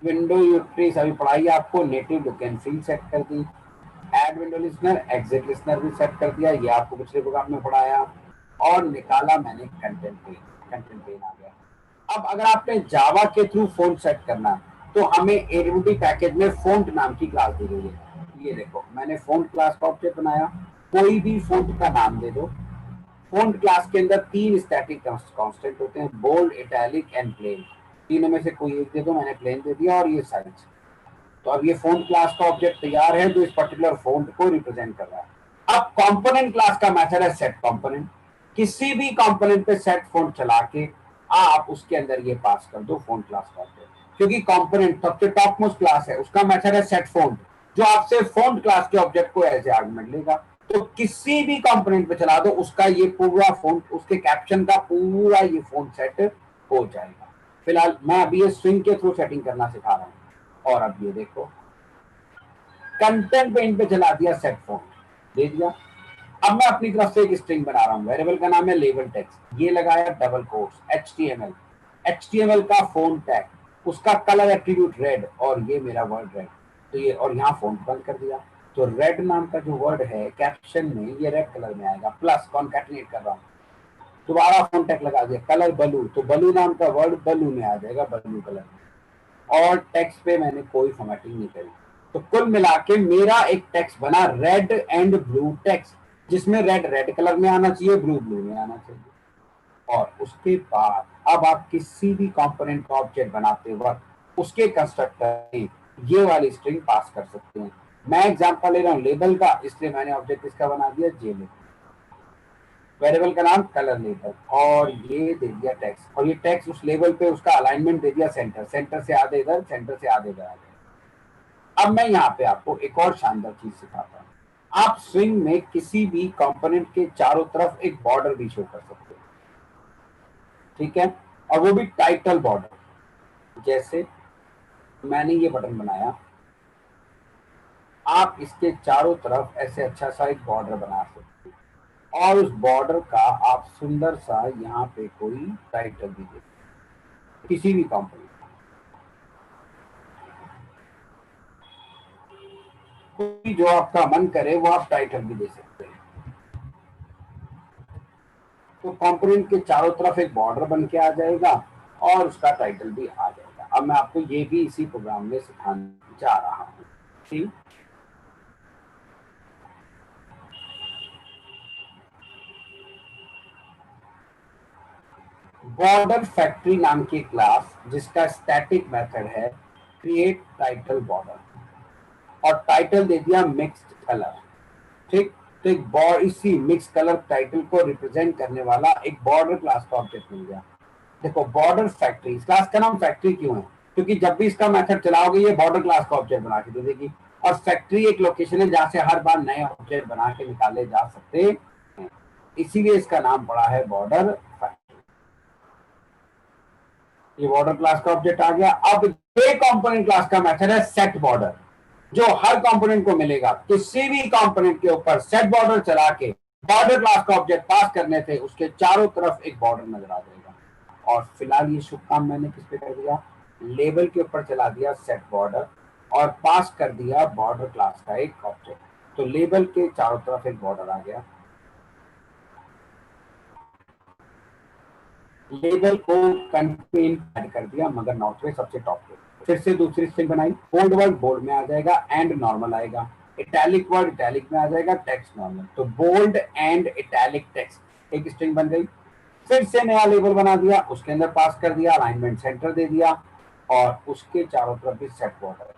Window utilities अभी पढ़ाई आपको, native look and feel set कर दी, add window listener exit listener भी सेट कर दिया, ये आपको पिछले प्रोग्राम में पढ़ाया, और निकाला मैंने कंटेंट पेन, कंटेंट पेन आ गया। अब अगर आपने जावा के थ्रू फोंट सेट करना है, तो हमें एडब्ल्यूटी पैकेज में फोंट नाम की क्लास दी गई है। ये देखो मैंने फोंट क्लास का ऑब्जेक्ट बनाया, कोई भी फोंट का नाम दे दो। फोंट क्लास के अंदर 3 स्टैटिक कांस्टेंट होते हैं, बोल्ड इटैलिक एंड प्लेन, तीनों में से कोई एक दे दो, मैंने प्लेन दे दिया, और ये साइज। तो अब ये फोंट क्लास का ऑब्जेक्ट तैयार है जो इस पर्टिकुलर फोंट को रिप्रेजेंट कर रहा है। अब कंपोनेंट क्लास का मेथड है सेट कंपोनेंट, किसी भी कंपोनेंट पे सेट फोंट चला के आप उसके अंदर ये पास कर दो फोंट क्लास का ऑब्जेक्ट, क्योंकि कंपोनेंट सबसे टॉप मोस्ट क्लास है, उसका मेथड है सेट फोंट, जो आपसे फोंट क्लास के ऑब्जेक्ट को एज ए आर्गुमेंट लेगा। तो किसी भी कंपोनेंट पे चला दो, उसका ये पूरा फोंट, उसके कैप्शन का पूरा ये फोंट सेट हो जाएगा। फिलहाल मैं अभी ये स्ट्रिंग के थ्रू सेटिंग करना सिखा रहा हूँ। और अब ये देखो कंटेंट पेन पे चला दिया सेट फोंट दे दिया। अब मैं अपनी तरफ से एक स्ट्रिंग बना रहा हूँ, वेरिएबल का नाम है लेबल टेक्स्ट, ये लगाया डबल कोट्स HTML, HTML का फोंट टैग, उसका कलर एट्रीब्यूट रेड, और ये मेरा वर्ड रेड, तो ये, और यहाँ फोंट बंद कर दिया। तो रेड नाम का जो वर्ड है कैप्शन में ये रेड कलर में आएगा, प्लस कॉन्कैटिनेट कर रहा हूँ, दोबारा फोंट टैग लगा दिया, कलर ब्लू, तो ब्लू नाम का वर्ड ब्लू में आ जाएगा, ब्लू कलर में। और टेक्स्ट पे मैंने कोई फॉर्मेटिंग नहीं करी, तो कुल मिला के मेरा एक टेक्स्ट बना रेड एंड ब्लू टेक्स्ट, जिसमें रेड रेड कलर में आना चाहिए, ब्लू ब्लू में आना चाहिए। और उसके बाद अब आप किसी भी कंपोनेंट का ऑब्जेक्ट बनाते वक्त उसके कंस्ट्रक्टर में ये वाली स्ट्रिंग पास कर सकते हैं। मैं एग्जांपल ले रहा हूँ लेबल का, इसलिए मैंने ऑब्जेक्ट इसका बना दिया जे लेबल, वेरिएबल का नाम कलर लेबल, और ये दे दिया टेक्स्ट, और ये टेक्स्ट उस लेबल पे उसका अलाइनमेंट दे दिया सेंटर, सेंटर से आधे इधर, सेंटर से आधे इधर। अब मैं यहाँ पे आपको एक और शानदार चीज सिखाता हूँ, आप स्विंग में किसी भी कंपोनेंट के चारों तरफ एक बॉर्डर भी शो कर सकते हो, ठीक है, और वो भी टाइटल बॉर्डर। जैसे मैंने ये बटन बनाया, आप इसके चारों तरफ ऐसे अच्छा सा एक बॉर्डर बना सकते हो, और उस बॉर्डर का आप सुंदर सा यहाँ पे कोई टाइटल भी दे, किसी भी कंपोनेंट, कोई जो आपका मन करे वो आप टाइटल भी दे सकते हैं। तो कंपोनेंट के चारों तरफ एक बॉर्डर बन के आ जाएगा और उसका टाइटल भी आ जाएगा। अब मैं आपको ये भी इसी प्रोग्राम में सिखाने जा रहा हूँ। ठीक, बॉर्डर फैक्ट्री नाम की क्लास जिसका स्टैटिक मेथड है क्रिएट टाइटल बॉर्डर, और टाइटल दे दिया मिक्स्ड कलर। ठीक, तो एक इसी मिक्स कलर टाइटल को रिप्रेजेंट करने वाला एक बॉर्डर क्लास का ऑब्जेक्ट मिल गया। देखो बॉर्डर फैक्ट्री, इस क्लास का नाम फैक्ट्री क्यों है? क्योंकि जब भी इसका मेथड चलाओगे ये बॉर्डर क्लास का ऑब्जेक्ट बना के दे देगी, और फैक्ट्री एक लोकेशन है जहां से हर बार नए ऑब्जेक्ट बना के निकाले जा सकते हैं, इसीलिए इसका नाम पड़ा है बॉर्डर फैक्ट्री। ये बॉर्डर क्लास का ऑब्जेक्ट आ गया। अब ये कंपोनेंट क्लास का मेथड है सेट बॉर्डर, जो हर कंपोनेंट को मिलेगा। किसी भी कंपोनेंट के ऊपर सेट बॉर्डर चला के बॉर्डर क्लास का ऑब्जेक्ट पास करने से उसके चारों तरफ एक बॉर्डर नजर आ जाएगा। और फिलहाल ये शुभ काम मैंने किस पे कर दिया, लेबल के ऊपर चला दिया सेट बॉर्डर और पास कर दिया बॉर्डर क्लास का एक ऑब्जेक्ट। तो लेबल के चारों तरफ एक बॉर्डर आ गया। लेबल को कंटेन ऐड कर दिया मगर नॉट पे सबसे टॉप पे। फिर से दूसरी स्ट्रिंग बनाई, बोल्ड वर्ड बोल्ड में आ जाएगा, एंड नॉर्मल आएगा, इटैलिक वर्ड इटैलिक में आ जाएगा, टेक्स्ट नॉर्मल। तो बोल्ड एंड इटैलिक टेक्स्ट एक स्ट्रिंग बन गई। फिर से नया लेबल बना दिया, उसके अंदर पास कर दिया अलाइनमेंट सेंटर दे दिया और उसके चारों तरफ भी सेट बॉर्डर,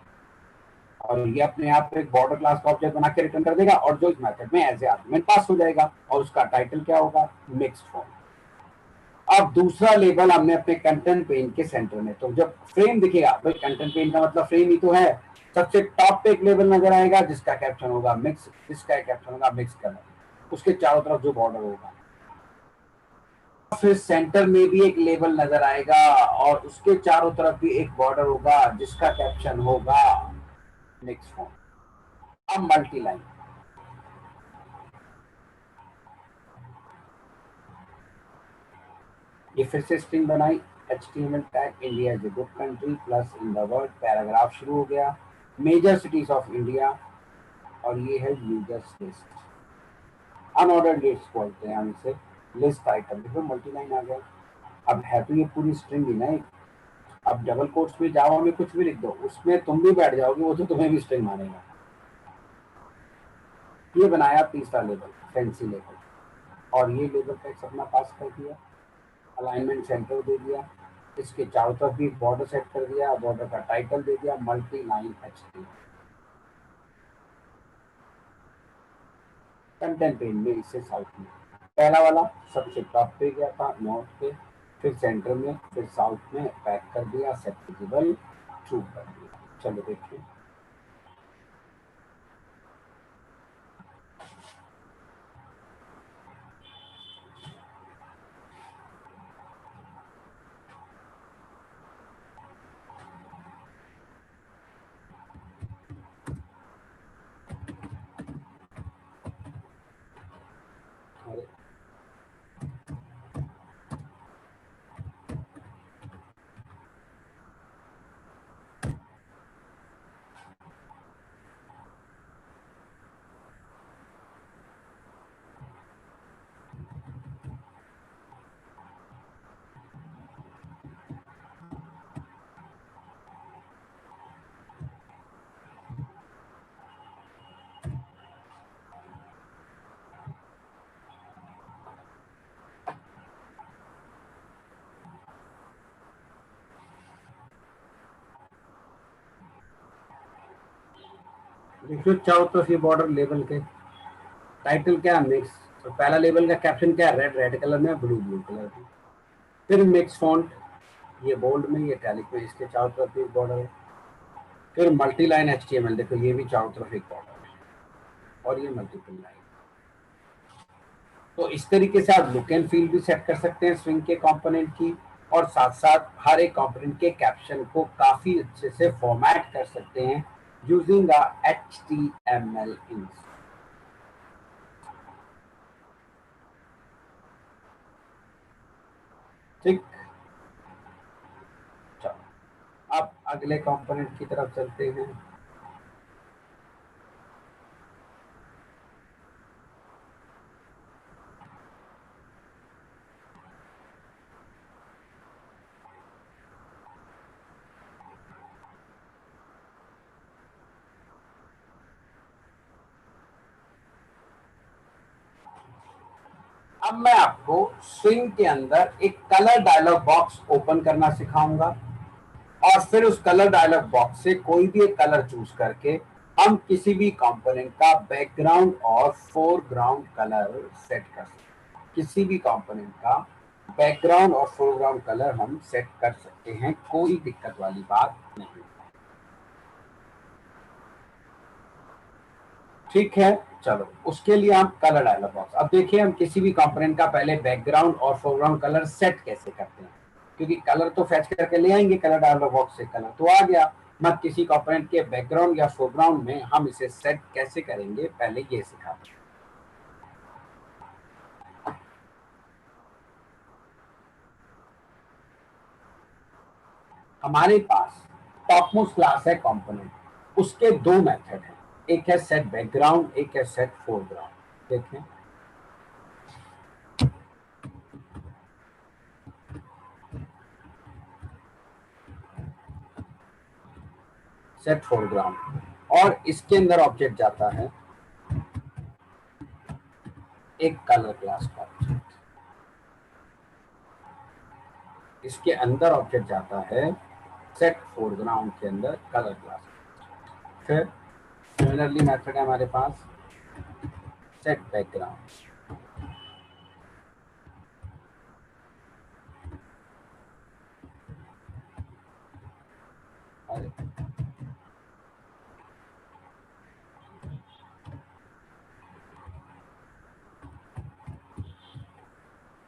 और ये अपने आप एक बॉर्डर क्लास का ऑब्जेक्ट बना के रिटर्न कर देगा और जो इस मेथड में एज ए आर्गुमेंट पास हो जाएगा, और उसका टाइटल क्या होगा, मिक्स्ड फॉर्म। अब दूसरा लेबल हमने अपने कंटेंट पेन के सेंटर में, तो जब फ्रेम दिखेगा भाई कंटेंट पेन का मतलब फ्रेम ही तो है, सबसे टॉप पे एक लेबल नजर आएगा जिसका कैप्शन होगा मिक्स, जिसका कैप्शन होगा मिक्स कलर, उसके चारों तरफ जो बॉर्डर होगा। फिर सेंटर में भी एक लेबल नजर आएगा और उसके चारों तरफ भी एक बॉर्डर होगा जिसका कैप्शन होगा मिक्स फॉर्म। अब मल्टी लाइन, ये फिर से स्ट्रिंग बनाई, HTML tag India is a good country plus in the word, paragraph शुरू हो गया, मेजर सिटीज ऑफ इंडिया, और ये है यूजर्स लिस्ट, अनऑर्डर्ड लिस्ट बोलते हैं हम इसे, लिस्ट आइटम। देखो मल्टी लाइन आ गया। अब है तो ये पूरी स्ट्रिंग ही ना, अब डबल कोट्स में जावा में कुछ भी लिख दो उसमें तुम भी बैठ जाओगे, वो तो तुम्हें भी स्ट्रिंग मानेगा। ये बनाया तीसरा लेबल फैंसी लेबल, और ये लेबल टेक्स्ट अपना पास कर दिया, अलाइनमेंट सेंटर दे दिया, इसके चारों तरफ भी बॉर्डर सेट कर दिया, बॉर्डर का टाइटल दे दिया multi line HTML। Content page में इससे साउथ में पहला वाला सबसे टॉप पे गया था नॉर्थ पे, फिर सेंटर में, फिर साउथ में पैक कर दिया, सेट विजिबल ट्रू कर दिया। चलो देखिए, देखिए चारों तरफ ये बॉर्डर लेबल के, टाइटल क्या मिक्स, तो पहला लेबल का कैप्शन क्या, रेड रेड कलर में, ब्लू ब्लू कलर में, फिर मिक्स फॉन्ट, ये बोल्ड में, ये इटैलिक में, इसके चारों तरफ एक बॉर्डर है, फिर मल्टी लाइन HTML, देखो ये भी चारों तरफ एक बॉर्डर है, और ये मल्टीपल लाइन। तो इस तरीके से आप लुक एंड फील भी सेट कर सकते हैं स्विंग के कंपोनेंट की, और साथ साथ हर एक कंपोनेंट के कैप्शन को काफी अच्छे से फॉर्मेट कर सकते हैं यूजिंग HTML इंस। ठीक, चलो अब अगले कंपोनेंट की तरफ चलते हैं। अब मैं आपको स्विंग के अंदर एक कलर डायलॉग बॉक्स ओपन करना सिखाऊंगा और फिर उस कलर डायलॉग बॉक्स से कोई भी एक कलर चूज करके हम किसी भी कंपोनेंट का बैकग्राउंड और फोरग्राउंड कलर सेट कर सकते हैं। किसी भी कंपोनेंट का बैकग्राउंड और फोरग्राउंड कलर हम सेट कर सकते हैं, कोई दिक्कत वाली बात नहीं। ठीक है, चलो उसके लिए हम कलर डायलॉग बॉक्स, अब देखिए हम किसी भी कंपोनेंट का पहले बैकग्राउंड और फोरग्राउंड कलर सेट कैसे करते हैं, क्योंकि कलर तो फैच करके ले आएंगे कलर डायलॉग बॉक्स से, कलर तो आ गया, मत किसी कंपोनेंट के बैकग्राउंड या फोरग्राउंड में हम इसे सेट कैसे करेंगे पहले ये सिखाते हैं। हमारे पास टॉप मोस्ट क्लास है कंपोनेंट, उसके दो मेथड हैं, एक है सेट बैकग्राउंड, एक है सेट फोरग्राउंड। देखें सेट फोरग्राउंड, और इसके अंदर ऑब्जेक्ट जाता है एक कलर क्लास का ऑब्जेक्ट, इसके अंदर ऑब्जेक्ट जाता है सेट फोरग्राउंड के अंदर कलर क्लास। फिर सिमिलरली मेथड है हमारे पास सेट बैकग्राउंड,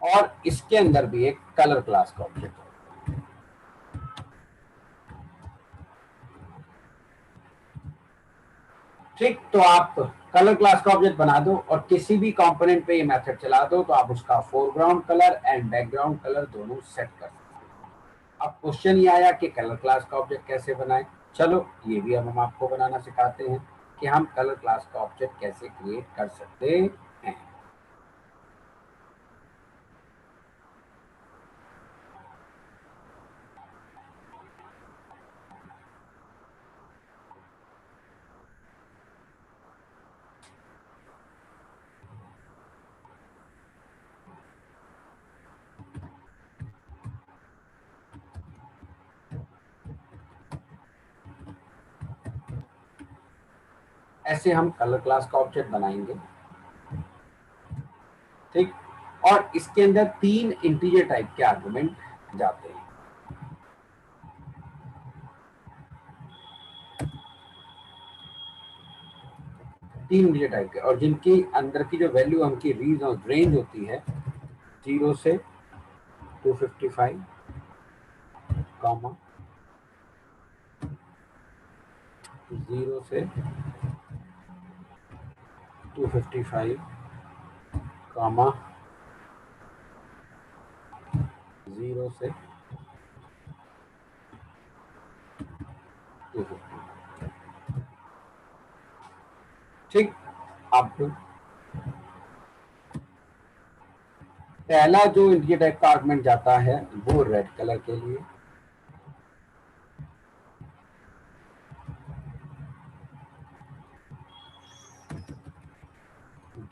और इसके अंदर भी एक कलर क्लास का ऑब्जेक्ट है। ठीक, तो आप कलर क्लास का ऑब्जेक्ट बना दो और किसी भी कंपोनेंट पे ये मेथड चला दो तो आप उसका foreground colour and background colour दोनों सेट कर सकते हैं। अब क्वेश्चन ये आया कि कलर क्लास का ऑब्जेक्ट कैसे बनाएं, चलो ये भी अब हम आपको बनाना सिखाते हैं कि हम कलर क्लास का ऑब्जेक्ट कैसे क्रिएट कर सकते हैं। ऐसे हम कलर क्लास का ऑब्जेक्ट बनाएंगे। ठीक, और इसके अंदर तीन इंटीजर टाइप के आर्गुमेंट जाते हैं। तीन इंटीजर टाइप के, और जिनकी अंदर की जो वैल्यू उनकी रेंज होती है 0 से 255, कॉमा 0 से 255, कॉमा 0 से 250। ठीक, अब पहला जो इंटीजर टाइप का आर्गुमेंट जाता है वो रेड कलर के लिए,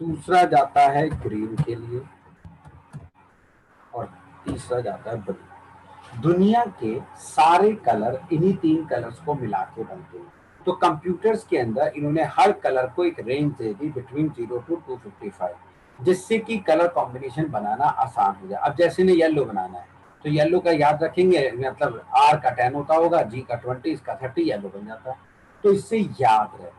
दूसरा जाता है ग्रीन के लिए, और तीसरा जाता है ब्लू। दुनिया के सारे कलर इन्हीं तीन कलर्स को मिला के बनते हैं। तो कंप्यूटर्स के अंदर इन्होंने हर कलर को एक रेंज दे दी बिटवीन 0 टू 255, जिससे कि कलर कॉम्बिनेशन बनाना आसान हो जाए। अब जैसे ने येलो बनाना है तो येलो का याद रखेंगे, मतलब आर का 10 होता होगा, जी का 20, इसका 30, येलो बन जाता है, तो इससे याद रहता है।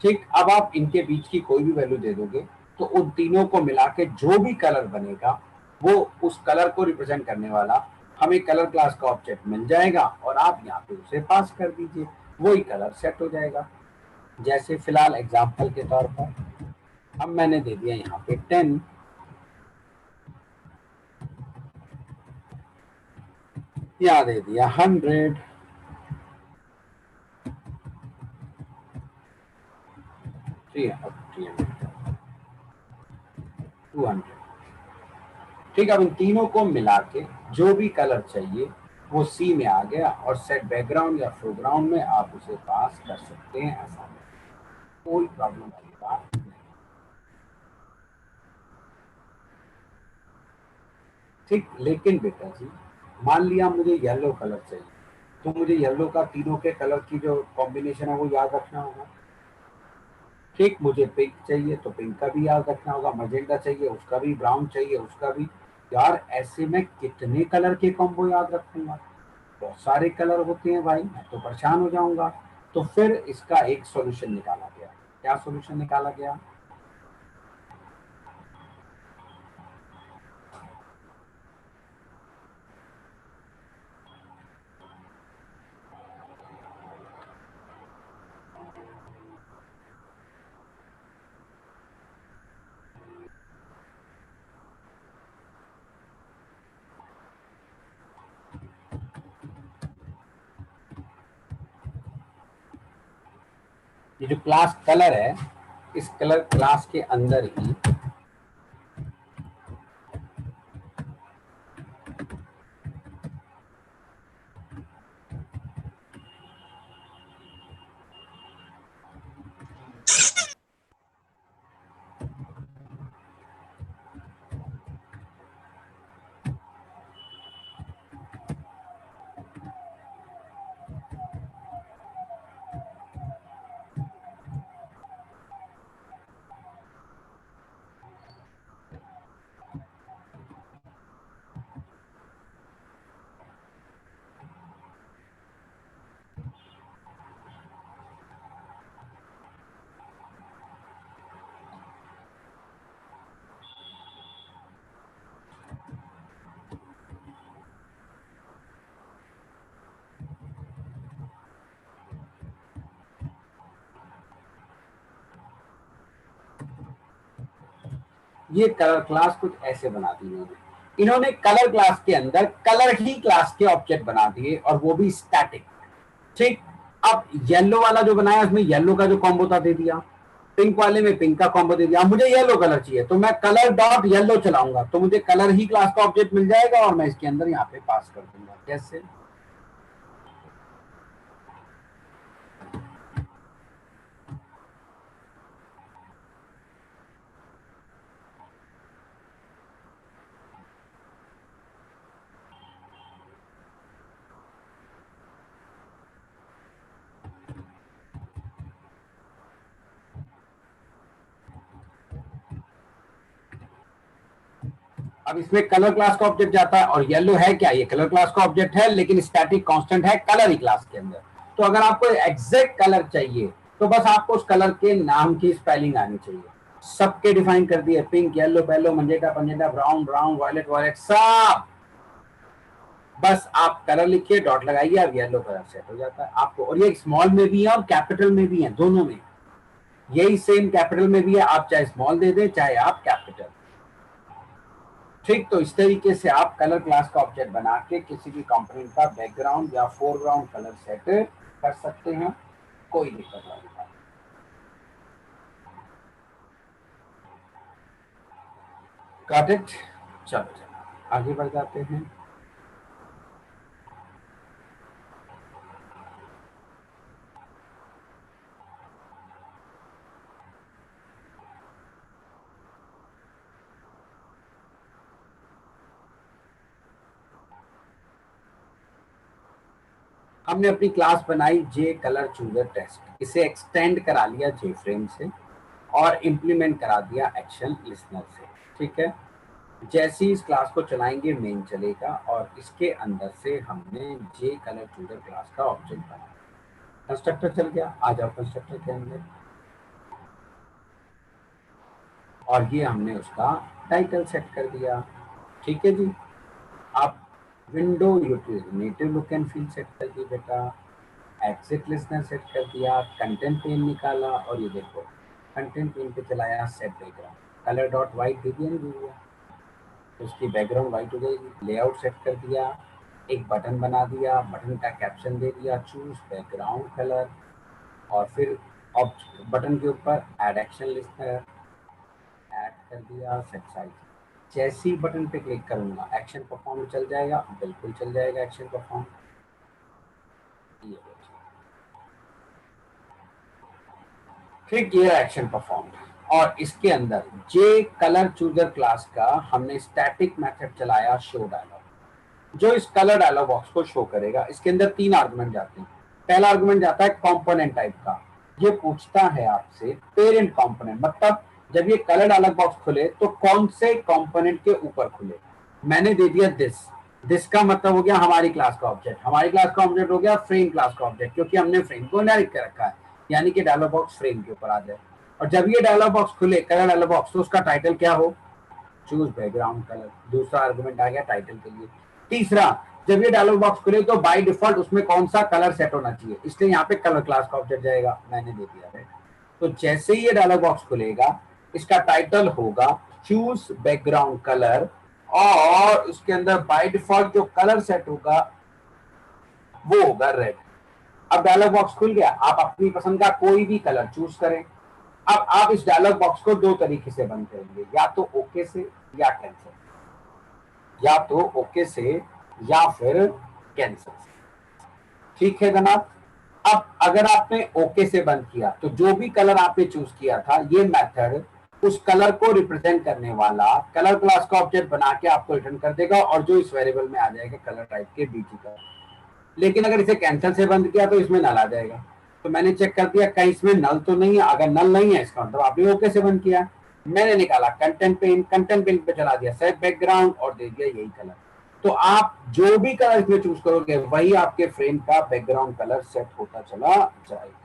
ठीक, अब आप इनके बीच की कोई भी वैल्यू दे दोगे तो उन तीनों को मिला के जो भी कलर बनेगा वो उस कलर को रिप्रेजेंट करने वाला हमें कलर क्लास का ऑब्जेक्ट मिल जाएगा, और आप यहाँ पे उसे पास कर दीजिए, वही कलर सेट हो जाएगा। जैसे फिलहाल एग्जांपल के तौर पर अब मैंने दे दिया यहाँ पे 10, यहाँ दे दिया 100, 300, 200। ठीक, अब इन तीनों को मिला के जो भी कलर चाहिए वो सी में आ गया, और सेट बैकग्राउंड या फोरग्राउंड में आप उसे पास कर सकते हैं आसानी से, कोई प्रॉब्लम वाली बात नहीं। ठीक, लेकिन बेटा जी मान लिया मुझे येलो कलर चाहिए, तो मुझे येलो का तीनों के कलर की जो कॉम्बिनेशन है वो याद रखना होगा। ठीक, मुझे पिंक चाहिए तो पिंक का भी याद रखना होगा, मजेंटा चाहिए उसका भी, ब्राउन चाहिए उसका भी। यार ऐसे में कितने कलर के कॉम्बो याद रखूंगा? बहुत सारे कलर होते हैं भाई, मैं तो परेशान हो जाऊंगा। तो फिर इसका एक सॉल्यूशन निकाला गया। क्या सॉल्यूशन निकाला गया? ये जो क्लास कलर है, इस कलर क्लास के अंदर ही ये कलर क्लास कुछ ऐसे बना दी इन्होंने कलर क्लास के अंदर कलर ही क्लास के ऑब्जेक्ट बना दिए, और वो भी स्टैटिक। ठीक, अब येलो वाला जो बनाया उसमें येलो का जो कॉम्बो था दे दिया, पिंक वाले में पिंक का कॉम्बो दे दिया। मुझे येलो कलर चाहिए तो मैं कलर डॉट येलो चलाऊंगा तो मुझे कलर ही क्लास का ऑब्जेक्ट मिल जाएगा, और मैं इसके अंदर यहाँ पे पास कर दूंगा। कैसे? अब इसमें कलर क्लास का ऑब्जेक्ट जाता है, और येलो है क्या? ये कलर क्लास का ऑब्जेक्ट है, लेकिन स्टैटिक कांस्टेंट है कलर ही क्लास के अंदर। तो अगर आपको एग्जैक्ट कलर चाहिए तो बस आपको उस कलर के नाम की स्पेलिंग आनी चाहिए। सबके डिफाइन कर दिए, पिंक येलो पेलो मंजेटा Panjeta brown brown violet violet सब। बस आप कलर लिखिए, डॉट लगाइए, अब येलो कलर सेट हो जाता है आपको। और ये स्मॉल में भी है और कैपिटल में भी है, दोनों में। यही सेम कैपिटल में भी है, आप चाहे स्मॉल दे दें चाहे आप कैपिटल। ठीक, तो इस तरीके से आप कलर क्लास का ऑब्जेक्ट बना के किसी भी कंपोनेंट का बैकग्राउंड या फोरग्राउंड कलर सेट कर सकते हैं, कोई दिक्कत नहीं। Got it? चलो आगे बढ़ जाते हैं। हमने अपनी क्लास बनाई जे कलर चूजर टेस्ट, इसे एक्सटेंड करा लिया जे फ्रेम से और इम्प्लीमेंट करा दिया एक्शन लिस्नर से। ठीक है, जैसे ही इस क्लास को चलाएंगे मेन चलेगा, और इसके अंदर से हमने जे कलर चूजर क्लास का ऑब्जेक्ट बनाया। कंस्ट्रक्टर चल गया, आ जाओ कंस्ट्रक्टर के अंदर, और ये हमने उसका टाइटल सेट कर दिया। ठीक है जी, आप window native look and feel set कर दी बेटा, एग्जिट लिस्नर सेट कर दिया, कंटेंट पेन निकाला, और ये देखो कंटेंट पेन पे चलाया set background, colour dot white दे दिया, नहीं दे दिया तो उसकी बैकग्राउंड वाइट हो जाएगी। लेआउट सेट कर दिया, एक बटन बना दिया, बटन का कैप्शन दे दिया चूज बैकग्राउंड कलर, और फिर बटन के ऊपर एड एक्शन लिस्नर ऐड कर दिया, सेट साइज। जैसे ही बटन पे क्लिक करूंगा एक्शन परफॉर्म चल जाएगा, बिल्कुल चल जाएगा एक्शन परफॉर्म। ठीक, ये एक्शन परफॉर्म। और इसके अंदर जे कलर चूजर क्लास का हमने स्टैटिक मेथड चलाया शो डायलॉग, जो इस कलर डायलॉग बॉक्स को शो करेगा। इसके अंदर 3 आर्गुमेंट जाते हैं। पहला आर्गुमेंट जाता है कंपोनेंट टाइप का, ये पूछता है आपसे पेरेंट कंपोनेंट, मतलब जब ये कलर डायलॉग बॉक्स खुले तो कौन से कंपोनेंट के ऊपर खुले। मैंने दे दिया दिस का मतलब हो गया हमारी क्लास का ऑब्जेक्ट, हमारी क्लास का ऑब्जेक्ट हो गया फ्रेम क्लास का ऑब्जेक्ट, क्योंकि हमने फ्रेम को इनहेरिट कर रखा है, यानी कि डायलॉग बॉक्स फ्रेम के ऊपर आ जाए। और जब ये डायलॉग बॉक्स खुले कलर डायलॉग बॉक्स, तो उसका टाइटल क्या हो, चूज बैकग्राउंड कलर। दूसरा आर्गुमेंट आ गया टाइटल के लिए। तीसरा, जब ये डायलॉग बॉक्स खुले तो बाय डिफॉल्ट उसमें कौन सा कलर सेट होना चाहिए, इसलिए यहाँ पे कलर क्लास का ऑब्जेक्ट जाएगा, मैंने दे दिया है। तो जैसे ही ये डायलॉग बॉक्स खुलेगा, इसका टाइटल होगा चूज बैकग्राउंड कलर, और उसके अंदर बाय डिफॉल्ट जो कलर सेट होगा वो होगा रेड। अब डायलॉग बॉक्स खुल गया, आप अपनी पसंद का कोई भी कलर चूज करें। अब आप इस डायलॉग बॉक्स को 2 तरीके से बंद करेंगे, या तो ओके से या कैंसिल, या तो ओके से या फिर कैंसिल से। ठीक है जनाब। अब अगर आपने ओके से बंद किया तो जो भी कलर आपने चूज किया था, ये मेथड उस कलर को रिप्रेजेंट करने वाला कलर क्लास का ऑब्जेक्ट बना के आपको रिटर्न कर देगा, और जो इस वेरिएबल में आ जाएगा कलर टाइप के बीटी का। लेकिन अगर इसे कैंसिल से बंद किया तो इसमें नल आ जाएगा। तो मैंने चेक कर दिया कहीं इसमें नल तो नहीं है, अगर नल नहीं है इसका मतलब आपने ओके से बंद किया। मैंने निकाला कंटेंट पेन पे चला दिया सेट बैकग्राउंड और दे दिया यही कलर। तो आप जो भी कलर इसमें चूज करोगे वही आपके फ्रेम का बैकग्राउंड कलर सेट होता चला जाएगा।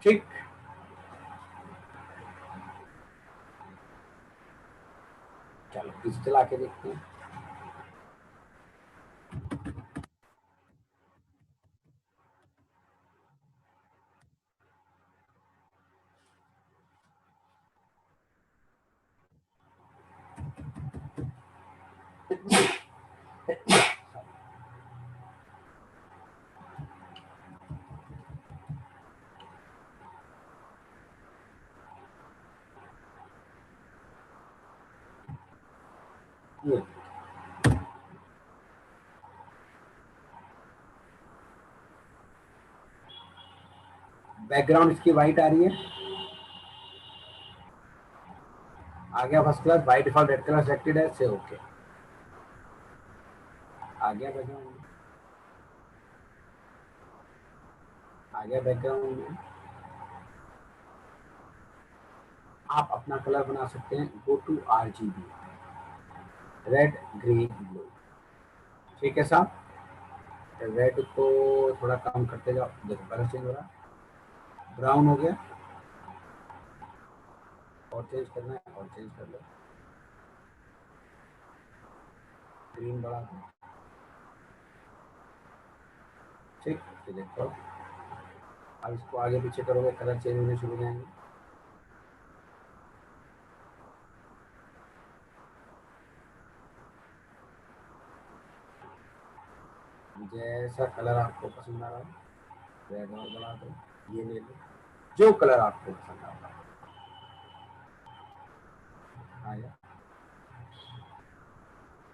ठीक, चलो इस चला के देखते हैं। बैकग्राउंड इसकी व्हाइट आ रही है, आ गया first class. By default red colour selected है, से ओके आ गया बैकग्राउंड, आ गया बैकग्राउंड में। आप अपना कलर बना सकते हैं, go to RGB, red green blue. ठीक है साहब, रेड को थोड़ा कम करते जाओ, देखो कलर चेंज हो रहा है, ब्राउन हो गया, और चेंज करना है और चेंज कर लो, ग्रीन बढ़ा दो। ठीक, ये देखो अब इसको आगे पीछे करोगे कलर चेंज होने शुरू हो जाएंगे। जैसा कलर आपको पसंद आ रहा है रेड और बढ़ा दो, ये ले लो, जो कलर आपको पसंद आ रहा है आया।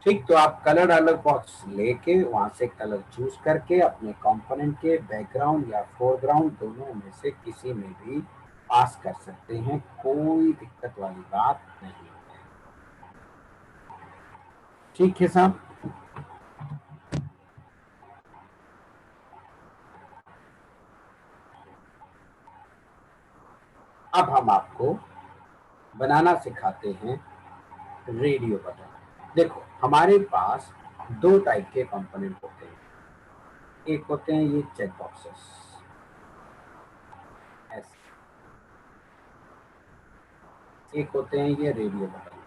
ठीक, तो आप कलर डायलॉग बॉक्स लेके वहां से कलर चूज करके अपने कंपोनेंट के बैकग्राउंड या फोरग्राउंड दोनों में से किसी में भी पास कर सकते हैं, कोई दिक्कत वाली बात नहीं है। ठीक है साहब। अब हम आपको बनाना सिखाते हैं रेडियो बटन। देखो हमारे पास 2 टाइप के कंपोनेंट होते हैं, एक होते हैं ये चेक बॉक्सेस ऐसे, एक होते हैं ये रेडियो बटन।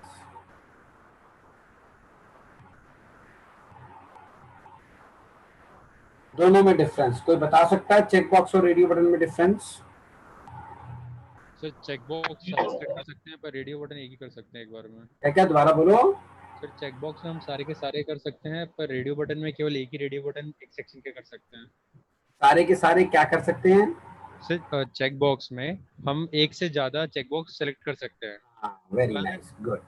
दोनों में डिफरेंस कोई बता सकता है, चेक बॉक्स और रेडियो बटन में डिफरेंस? सर चेक बॉक्स सारे सेट कर सकते हैं पर रेडियो बटन एक ही कर सकते हैं एक बार में। क्या क्या, दोबारा बोलो। सर चेक बॉक्स में हम सारे के सारे कर सकते हैं पर रेडियो बटन में केवल एक ही रेडियो बटन एक सेक्शन के कर सकते हैं। सारे के सारे क्या कर सकते हैं? सर चेक बॉक्स में हम एक से ज्यादा चेक बॉक्स सेलेक्ट कर सकते हैं हाँ, वेरी पर नाइस, गुड।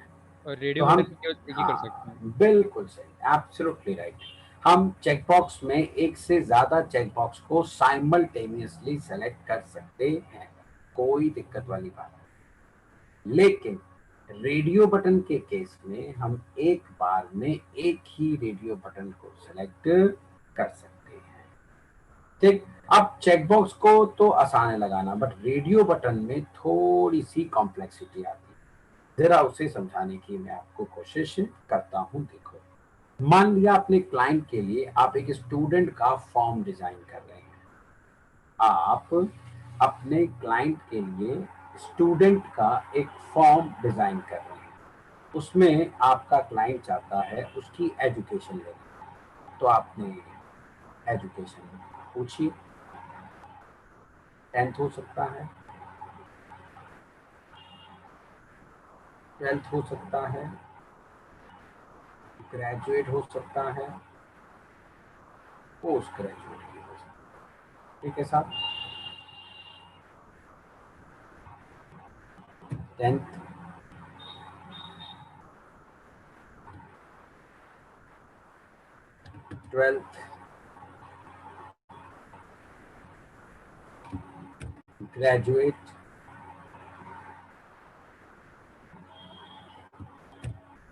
और तो रेडियो हम, बटन में केवल एक ही कर सकते हैं। हाँ बिल्कुल सही, एब्सोल्युटली राइट। हम चेकबॉक्स में एक से ज्यादा चेकबॉक्स को साइमल्टेनियसली सेलेक्ट कर सकते हैं, कोई दिक्कत वाली बात नहीं। लेकिन रेडियो बटन के केस में हम एक बार में एक ही रेडियो बटन को सेलेक्ट कर सकते हैं। ठीक, अब चेकबॉक्स को तो आसान है लगाना, बट रेडियो बटन में थोड़ी सी कॉम्प्लेक्सिटी आती है। जरा उसे समझाने की मैं आपको कोशिश करता हूं। देखो, मान लिया अपने क्लाइंट के लिए आप एक स्टूडेंट का फॉर्म डिजाइन कर रहे हैं। आप अपने क्लाइंट के लिए स्टूडेंट का एक फॉर्म डिजाइन कर रहे हैं। उसमें आपका क्लाइंट चाहता है उसकी एजुकेशन लेनी, तो आपने एजुकेशन पूछी, 10th हो सकता है, 12th हो सकता है, ग्रेजुएट हो सकता है, पोस्ट ग्रेजुएट भी हो सकता है। ठीक है साहब, 10th, 12th, graduate,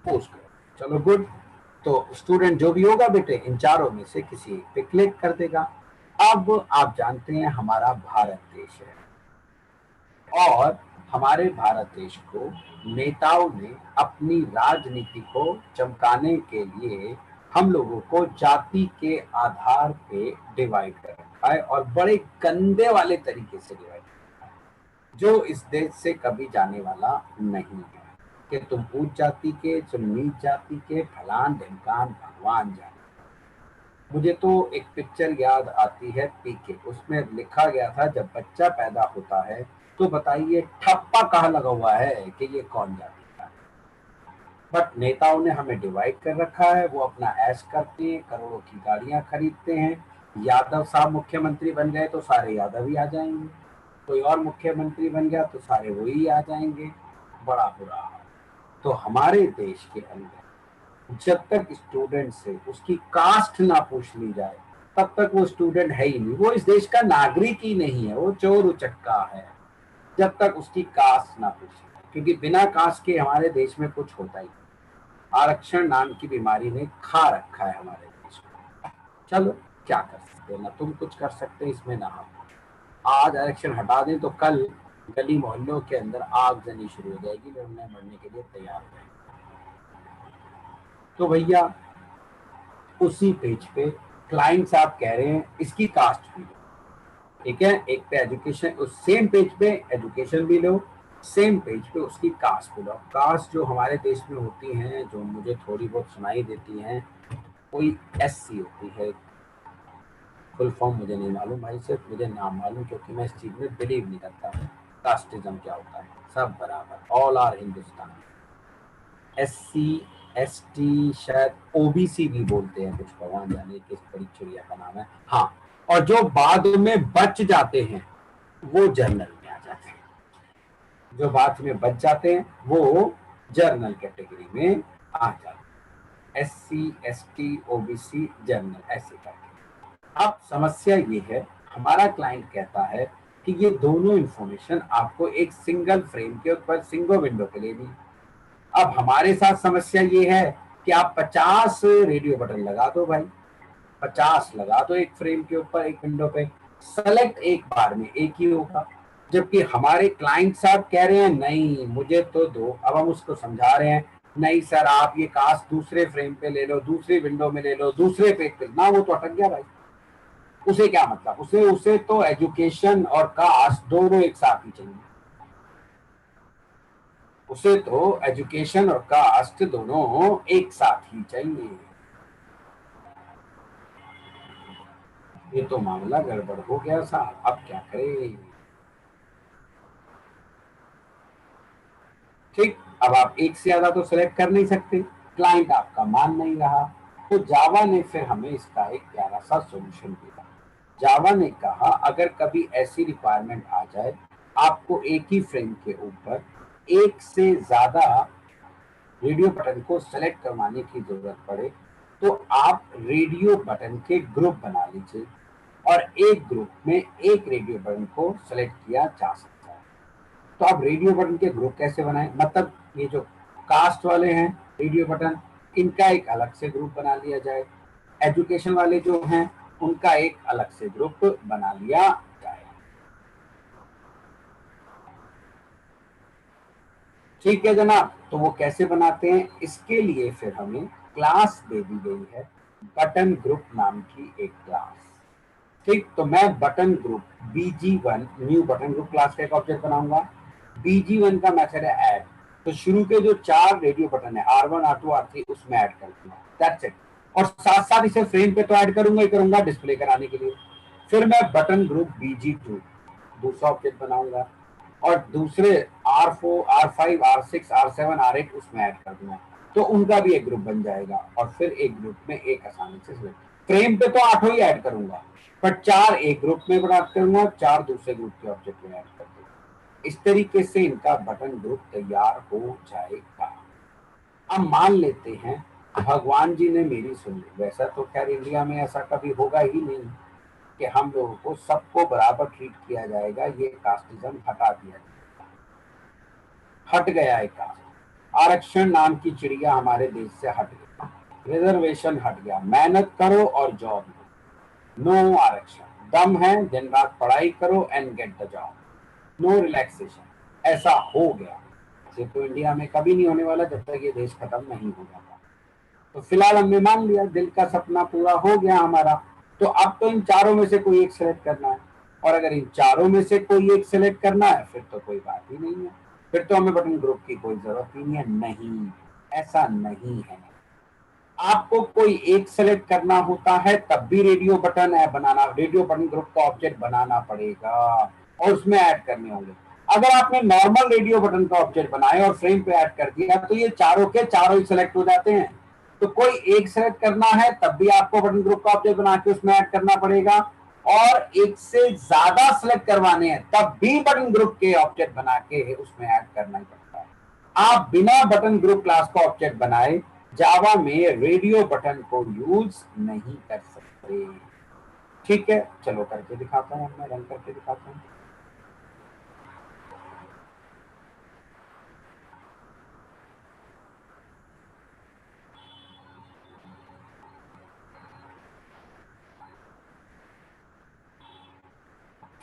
post graduate. चलो गुड। तो स्टूडेंट जो भी होगा बेटे, इन चारों में से किसी एक पे क्लिक कर देगा। अब आप जानते हैं हमारा भारत देश है, और हमारे भारत देश को नेताओं ने अपनी राजनीति को चमकाने के लिए हम लोगों को जाति के आधार पे डिवाइड कर रखा है, और बड़े गंदे वाले तरीके से डिवाइड कर रखा है, जो इस देश से कभी जाने वाला नहीं है कि तुम ऊंच जाति के, तुम नीच जाति के, फलान ढिमकान भगवान जाने। मुझे तो एक पिक्चर याद आती है पीके, उसमें लिखा गया था जब बच्चा पैदा होता है तो बताइए ठप्पा कहाँ लगा हुआ है कि ये कौन जाति का है। बट नेताओं ने हमें डिवाइड कर रखा है, वो अपना ऐश करते हैं, करोड़ों की गाड़ियां खरीदते हैं। यादव साहब मुख्यमंत्री बन गए तो सारे यादव ही आ जाएंगे, कोई और मुख्यमंत्री बन गया तो सारे वही आ जाएंगे। बड़ा बुरा हाल। तो हमारे देश के अंदर जब तक स्टूडेंट से उसकी कास्ट ना पूछ ली जाए, तब तक वो स्टूडेंट है ही नहीं, वो इस देश का नागरिक ही नहीं है, वो चोर उचक्का है, जब तक उसकी कास्ट ना पूछे। क्योंकि बिना कास्ट के हमारे देश में कुछ होता ही नहीं। आरक्षण नाम की बीमारी ने खा रखा है हमारे देश को। चलो क्या कर सकते, ना तुम कुछ कर सकते इसमें ना हम। आज आरक्षण हटा दें तो कल गली मोहल्लों के अंदर आगजनी शुरू हो जाएगी, लोग उन्हें मरने के लिए तैयार हो जाएंगे। तो भैया उसी पेज पे क्लाइंट साहब कह रहे हैं इसकी कास्ट भी लो, ठीक है। एक पे एजुकेशन, उस सेम पेज पे एजुकेशन भी लो, सेम पेज पे उसकी कास्ट भी लो। कास्ट जो हमारे देश में होती हैं, जो मुझे थोड़ी बहुत सुनाई देती हैं, कोई SC होती है, फुल फॉर्म मुझे नहीं मालूम भाई, सिर्फ मुझे नाम मालूम, क्योंकि मैं इस चीज में बिलीव नहीं करता हूँ कास्टिज्म क्या होता है। सब बराबर, all are Hindustan. SC ST, शायद OBC भी बोलते हैं कुछ, भगवान जाने किस बड़ी चिड़िया का नाम है। हाँ, और जो बाद में बच जाते हैं वो जर्नल में आ जाते हैं, जो बाद में बच जाते हैं वो जर्नल कैटेगरी में आ जाते हैं। SC ST OBC जर्नल ऐसे करके। अब समस्या ये है, हमारा क्लाइंट कहता है कि ये दोनों इंफॉर्मेशन आपको एक सिंगल फ्रेम के ऊपर सिंगल विंडो पे लेनी। अब हमारे साथ समस्या ये है कि आप 50 रेडियो बटन लगा दो भाई, 50 लगा दो एक फ्रेम के ऊपर, एक विंडो पे, सेलेक्ट एक बार में एक ही होगा। जबकि हमारे क्लाइंट साहब कह रहे हैं नहीं मुझे तो दो। अब हम उसको समझा रहे हैं, नहीं सर आप ये कास्ट दूसरे फ्रेम पे ले लो, दूसरी विंडो में ले लो, दूसरे पेज पे ना, वो तो अटक गया भाई। उसे क्या मतलब, उसे तो एजुकेशन और कास्ट दोनों एक साथ ही चाहिए। उसे तो एजुकेशन और कास्ट दोनों एक साथ ही चाहिए। ये तो मामला गड़बड़ हो गया साहब, अब क्या करें। ठीक, अब आप एक से ज्यादा तो सिलेक्ट कर नहीं सकते, क्लाइंट आपका मान नहीं रहा। तो जावा ने फिर हमें इसका एक प्यारा सा सॉल्यूशन दिया। जावा ने कहा अगर कभी ऐसी रिक्वायरमेंट आ जाए, आपको एक ही फ्रेम के ऊपर एक से ज्यादा रेडियो बटन को सेलेक्ट करवाने की जरूरत पड़े तो आप रेडियो बटन के ग्रुप बना लीजिए और एक ग्रुप में एक रेडियो बटन को सेलेक्ट किया जा सकता है। तो आप रेडियो बटन के ग्रुप कैसे बनाएं, मतलब ये जो कास्ट वाले हैं रेडियो बटन, इनका एक अलग से ग्रुप बना लिया जाए, एजुकेशन वाले जो हैं उनका एक अलग से ग्रुप बना लिया जाए। ठीक है जनाब, तो वो कैसे बनाते हैं, इसके लिए फिर हमें क्लास दे दी गई है बटन ग्रुप नाम की एक क्लास। ठीक, तो मैं button group BG1 new button group class का एक ऑब्जेक्ट बनाऊंगा। BG1 का मेथड है ऐड, तो शुरू के जो 4 रेडियो बटन है R1 R2 R3 उसमें ऐड कर दूंगा, दैट्स इट। और साथ साथ इसे फ्रेम पे तो ऐड करूंगा ही करूंगा डिस्प्ले कराने के लिए। फिर मैं बटन ग्रुप BG2 दूसरा ऑब्जेक्ट बनाऊंगा और दूसरे R4 R5 R6 R7 R8 उसमें ऐड कर दूंगा, तो उनका भी एक ग्रुप बन जाएगा। और फिर एक ग्रुप में एक आसानी से फ्रेम पे तो 8 ही ऐड करूंगा, पर 4 एक ग्रुप में ऐड करूंगा, 4 दूसरे ग्रुप के ऑब्जेक्ट में ऐड कर दूंगा। इस तरीके से इनका बटन ग्रुप तैयार हो जाएगा। अब मान लेते हैं भगवान जी ने मेरी सुन ली, वैसा तो खैर इंडिया में ऐसा कभी होगा ही नहीं कि हम लोगों को सबको बराबर ट्रीट किया जाएगा, ये कास्टिज्म हटा दिया जाएगा। हट गया है कास्ट, आरक्षण नाम की चिड़िया हमारे देश से हट गई, रिजर्वेशन हट गया, मेहनत करो और जॉब लो, नो आरक्षण, दम है दिन रात पढ़ाई करो and get the job, no relaxation, ऐसा हो गया। ये तो इंडिया में कभी नहीं होने वाला जब तक ये देश खत्म नहीं हो जाता। तो फिलहाल हमने मान लिया दिल का सपना पूरा हो गया हमारा, तो अब तो इन चारों में से कोई एक सेलेक्ट करना है, और अगर इन चारों में से कोई एक सेलेक्ट करना है फिर तो कोई बात ही नहीं है, फिर तो हमें बटन ग्रुप की कोई जरूरत ही नहीं है। नहीं, ऐसा नहीं है। आपको कोई एक सेलेक्ट करना होता है तब भी रेडियो बटन है बनाना, रेडियो बटन ग्रुप का ऑब्जेक्ट बनाना पड़ेगा और उसमें ऐड करने होंगे। अगर आपने नॉर्मल रेडियो बटन का ऑब्जेक्ट बनाया और फ्रेम पे ऐड कर दिया तो ये चारों के चारों ही सेलेक्ट हो जाते हैं। तो कोई एक सेलेक्ट करना है तब भी आपको बटन ग्रुप का ऑब्जेक्ट बना के उसमें ऐड करना पड़ेगा, और एक से ज्यादा सेलेक्ट करवाने हैं तब भी बटन ग्रुप के ऑब्जेक्ट बना के उसमें ऐड करना ही पड़ता है। आप बिना बटन ग्रुप क्लास का ऑब्जेक्ट बनाए जावा में रेडियो बटन को यूज नहीं कर सकते। ठीक है, चलो करके दिखाता हूँ, मैं रन करके दिखाता हूँ।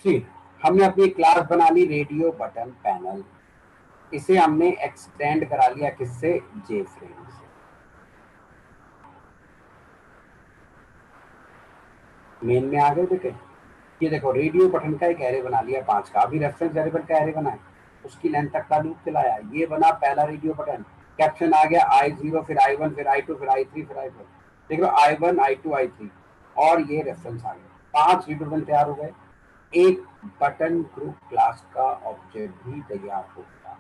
ठीक, हमने अपनी क्लास बना ली रेडियो बटन पैनल, इसे हमने एक्सटेंड करा लिया किससे, जे फ्रेम से। मेन में आ गए बेटे, ये देखो रेडियो बटन का एक एरे बना लिया 5 का, अभी रेफरेंस वेरिएबल का एरे बनाए, उसकी लेंथ तक का लूप चलाया, ये बना पहला रेडियो बटन, कैप्शन आ गया I0 फिर I1 फिर I2 फिर I3 फिर I4, देख लो I1 I2 I3, और ये रेफरेंस आ गया, 5 रेडियो बटन तैयार हो गए। एक बटन ग्रुप क्लास का ऑब्जेक्ट भी तैयार हो गया,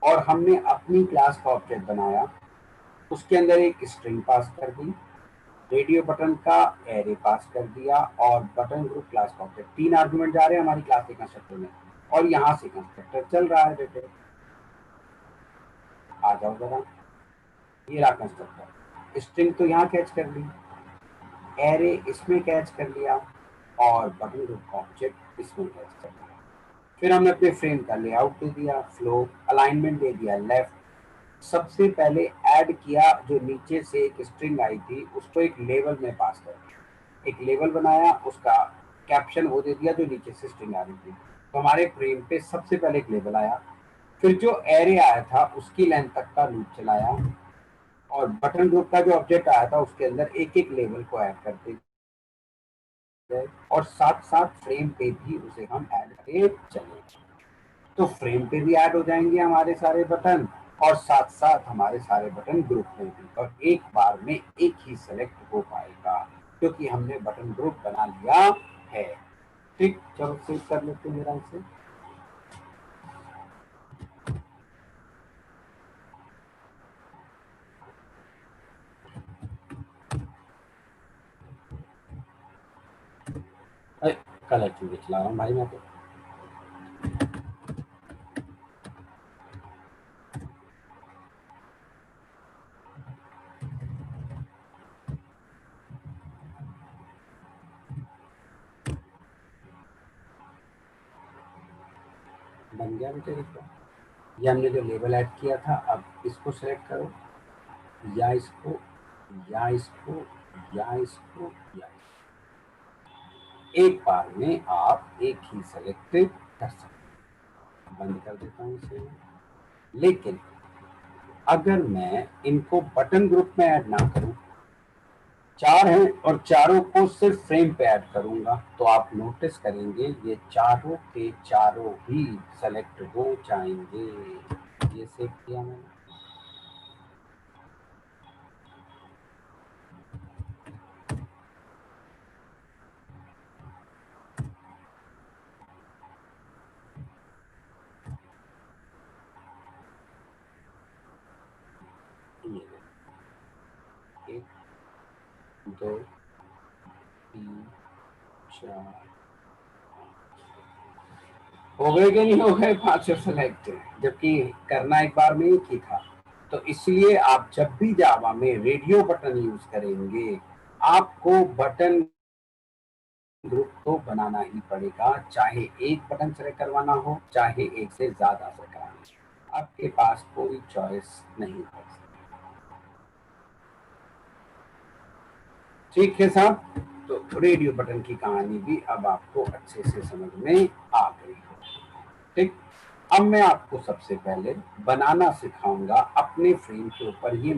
और हमने अपनी क्लास का ऑब्जेक्ट बनाया, उसके अंदर एक स्ट्रिंग पास कर दी, रेडियो बटन का एरे पास कर दिया, और बटन ग्रुप क्लास का ऑब्जेक्ट, 3 आर्गुमेंट जा रहे हैं हमारी क्लास के कंस्ट्रक्टर में, और यहाँ से कंस्ट्रक्टर चल रहा है बेटे। आ जाओ जरा, ये रहा कंस्ट्रक्टर, स्ट्रिंग तो यहाँ कैच कर ली, एरे इसमें कैच कर लिया, और बटन ग्रुप का ऑब्जेक्ट इसमें कैच कर लिया। फिर हमने अपने फ्रेम का लेआउट दे दिया, फ्लो अलाइनमेंट दे दिया लेफ्ट। सबसे पहले ऐड किया जो नीचे से एक स्ट्रिंग आई थी उसको एक लेवल में पास कर दिया, एक लेवल बनाया, उसका कैप्शन वो दे दिया जो नीचे से स्ट्रिंग आ रही थी। तो हमारे फ्रेम पे सबसे पहले एक लेवल आया, फिर जो एरे आया था उसकी लेंथ तक का लूप चलाया, और बटन ग्रुप का जो ऑब्जेक्ट आया था उसके अंदर एक एक लेवल को ऐड करते गए, और साथ साथ फ्रेम पे भी उसे हम ऐड करते चले। तो फ्रेम पे भी ऐड हो जाएंगे हमारे सारे बटन, और साथ साथ हमारे सारे बटन ग्रुप में भी, और एक बार में एक ही सेलेक्ट हो पाएगा क्योंकि हमने बटन ग्रुप बना लिया है। ठीक, चलो सेव कर लेते हैं मेरा इसे। कलर चूजे चला रहा हूँ भाई मैं तो। बन गया बेटे देखो, ये हमने जो लेबल ऐड किया था, अब इसको सेलेक्ट करो, या इसको, या इसको, या इसको, या एक बार में आप एक ही सेलेक्ट कर सकते हैं। बंद कर देता हूँ इसे। लेकिन अगर मैं इनको बटन ग्रुप में ऐड ना करूं, 4 हैं और चारों को सिर्फ फ्रेम पे ऐड करूंगा, तो आप नोटिस करेंगे ये चारों के चारों ही सेलेक्ट हो जाएंगे। ये सेव किया मैंने। ये 1 2 3 4 हो गए कि नहीं हो गए 5 सेलेक्ट, जबकि करना एक बार में एक ही था। तो इसलिए आप जब भी जावा में रेडियो बटन यूज करेंगे, आपको बटन ग्रुप तो बनाना ही पड़ेगा, चाहे एक बटन सेलेक्ट करवाना हो, चाहे एक से ज्यादा से कराना हो, आपके पास कोई चॉइस नहीं है। ठीक है साहब, तो रेडियो बटन की कहानी भी अब आपको अच्छे से समझ में आ गई है। ठीक, अब मैं आपको सबसे पहले बनाना सिखाऊंगा अपने फ्रेम के ऊपर ये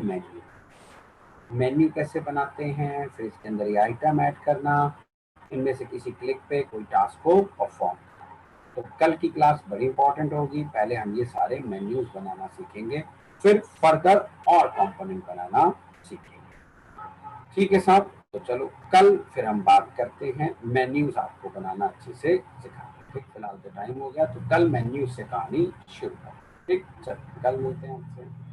मेन्यू कैसे बनाते हैं, फिर इसके अंदर ये आइटम ऐड करना, इनमें से किसी क्लिक पे कोई टास्क को परफॉर्म। तो कल की क्लास बड़ी इंपॉर्टेंट होगी, पहले हम ये सारे मेन्यूज बनाना सीखेंगे, फिर फर्दर और कंपोनेंट बनाना सीखेंगे। ठीक है साहब, तो चलो कल फिर हम बात करते हैं मेन्यूज आपको बनाना अच्छे से सिखाएंगे। ठीक, फिलहाल तो टाइम हो गया, तो कल मेन्यूज से कहानी शुरू करें। ठीक, चलो कल मिलते हैं आपसे।